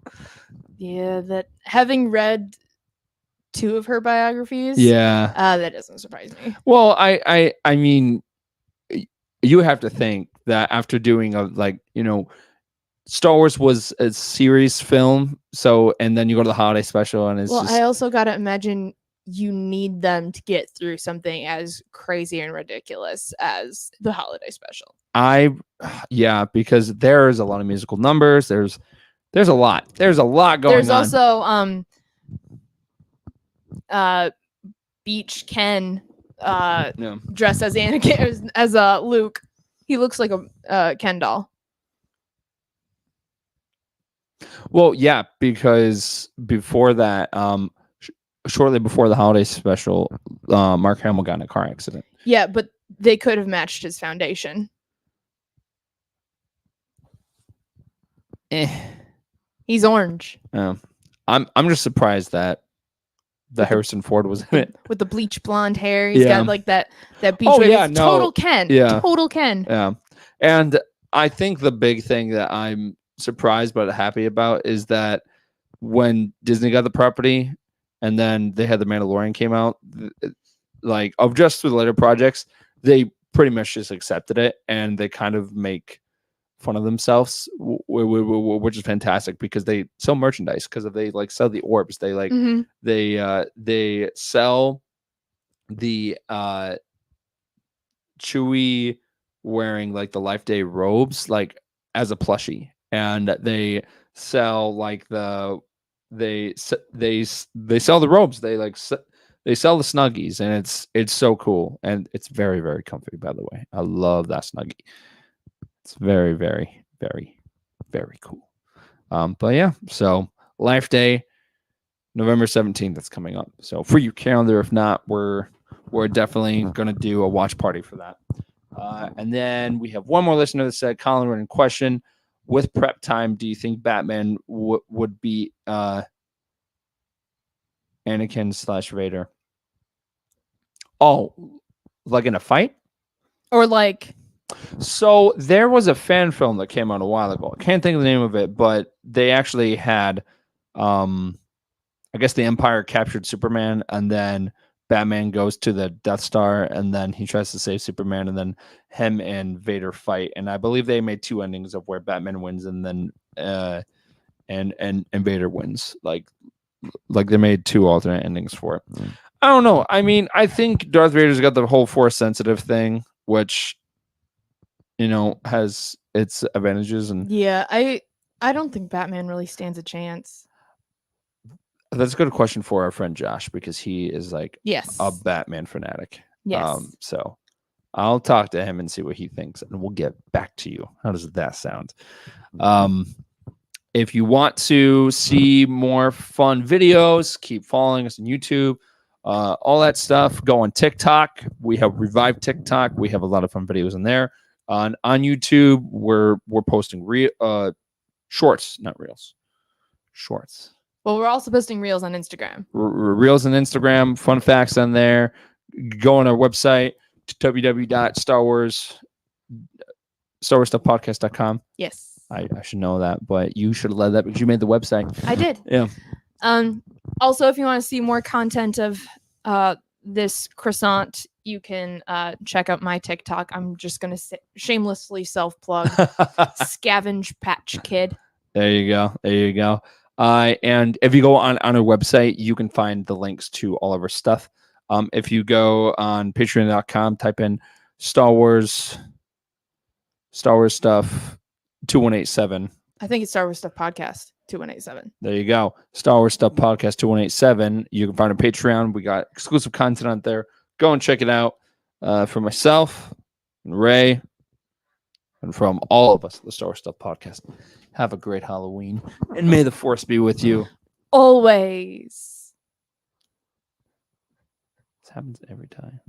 Speaker 1: Yeah, that having read 2 of her biographies, that doesn't surprise me.
Speaker 2: Well, I mean, you have to think that after doing Star Wars was a series film, and then you go to the holiday special, and it's
Speaker 1: I also gotta imagine you need them to get through something as crazy and ridiculous as the holiday special.
Speaker 2: Because there's a lot of musical numbers. There's a lot going on.
Speaker 1: There's also Beach Ken dressed as Anakin as Luke. He looks like a Ken doll.
Speaker 2: Well, yeah, because before that, shortly before the holiday special, Mark Hamill got in a car accident.
Speaker 1: Yeah, but they could have matched his foundation. He's orange
Speaker 2: I'm just surprised that Harrison Ford was in it.
Speaker 1: with the bleach blonde hair. He's
Speaker 2: Yeah.
Speaker 1: got like that beach
Speaker 2: Oh,
Speaker 1: wave.
Speaker 2: yeah,
Speaker 1: It's
Speaker 2: no.
Speaker 1: total Ken.
Speaker 2: Yeah.
Speaker 1: Total Ken.
Speaker 2: Yeah. And I think the big thing that I'm surprised but happy about is that when Disney got the property and then they had The Mandalorian came out, like of just through the later projects, they pretty much just accepted it and they kind of make fun of themselves, which is fantastic because they sell merchandise because if they like sell the orbs, they like
Speaker 1: Mhm.
Speaker 2: they sell the Chewie wearing like the Life Day robes like as a plushie, and they sell like they sell the robes. They like they sell the Snuggies, and it's so cool, and it's very very comfy. By the way, I love that Snuggie. It's very very very very cool. But yeah, so Life Day, November 17th. That's coming up. So for your calendar, if not, we're definitely gonna do a watch party for that. And then we have one more listener that said, Colin, in question, with prep time, do you think Batman would be Anakin / Vader? Oh, like in a fight?
Speaker 1: Or like,
Speaker 2: So there was a fan film that came out a while ago. I can't think of the name of it, but they actually had, I guess the Empire captured Superman, and then Batman goes to the Death Star, and then he tries to save Superman, and then him and Vader fight. And I believe they made two endings of where Batman wins, and then and Vader wins. Like they made two alternate endings for it. I don't know. I mean, I think Darth Vader's got the whole Force sensitive thing, which has its advantages, and
Speaker 1: yeah, I don't think Batman really stands a chance.
Speaker 2: that's a good question for our friend Josh because he is like
Speaker 1: Yes.
Speaker 2: a Batman fanatic.
Speaker 1: Yes.
Speaker 2: So I'll talk to him and see what he thinks, and we'll get back to you. How does that sound? If you want to see more fun videos, keep following us on YouTube. All that stuff. Go on TikTok. We have revived TikTok. We have a lot of fun videos in there. On YouTube, we're posting shorts, not reels. Shorts.
Speaker 1: Well, we're also posting reels on Instagram.
Speaker 2: Reels on Instagram, fun facts on there. Go on our website, www.starwarsstuffpodcast.com.
Speaker 1: Yes.
Speaker 2: I should know that, but you should have led that because you made the website.
Speaker 1: I did.
Speaker 2: Yeah.
Speaker 1: Also, if you want to see more content of this croissant, you can check out my TikTok. I'm just going to shamelessly self-plug Scavenge Patch Kid.
Speaker 2: There you go. There you go. And if you go on our website, you can find the links to all of our stuff. If you go on patreon.com, type in Star Wars stuff 2187.
Speaker 1: I think it's Star Wars Stuff Podcast 2187.
Speaker 2: There you go. Star Wars Stuff Podcast 2187. You can find a Patreon. We got exclusive content on there. Go and check it out. For myself and Ray and from all of us at the Star Wars Stuff Podcast. Have a great Halloween, and may the Force be with you.
Speaker 1: Always.
Speaker 2: This happens every time.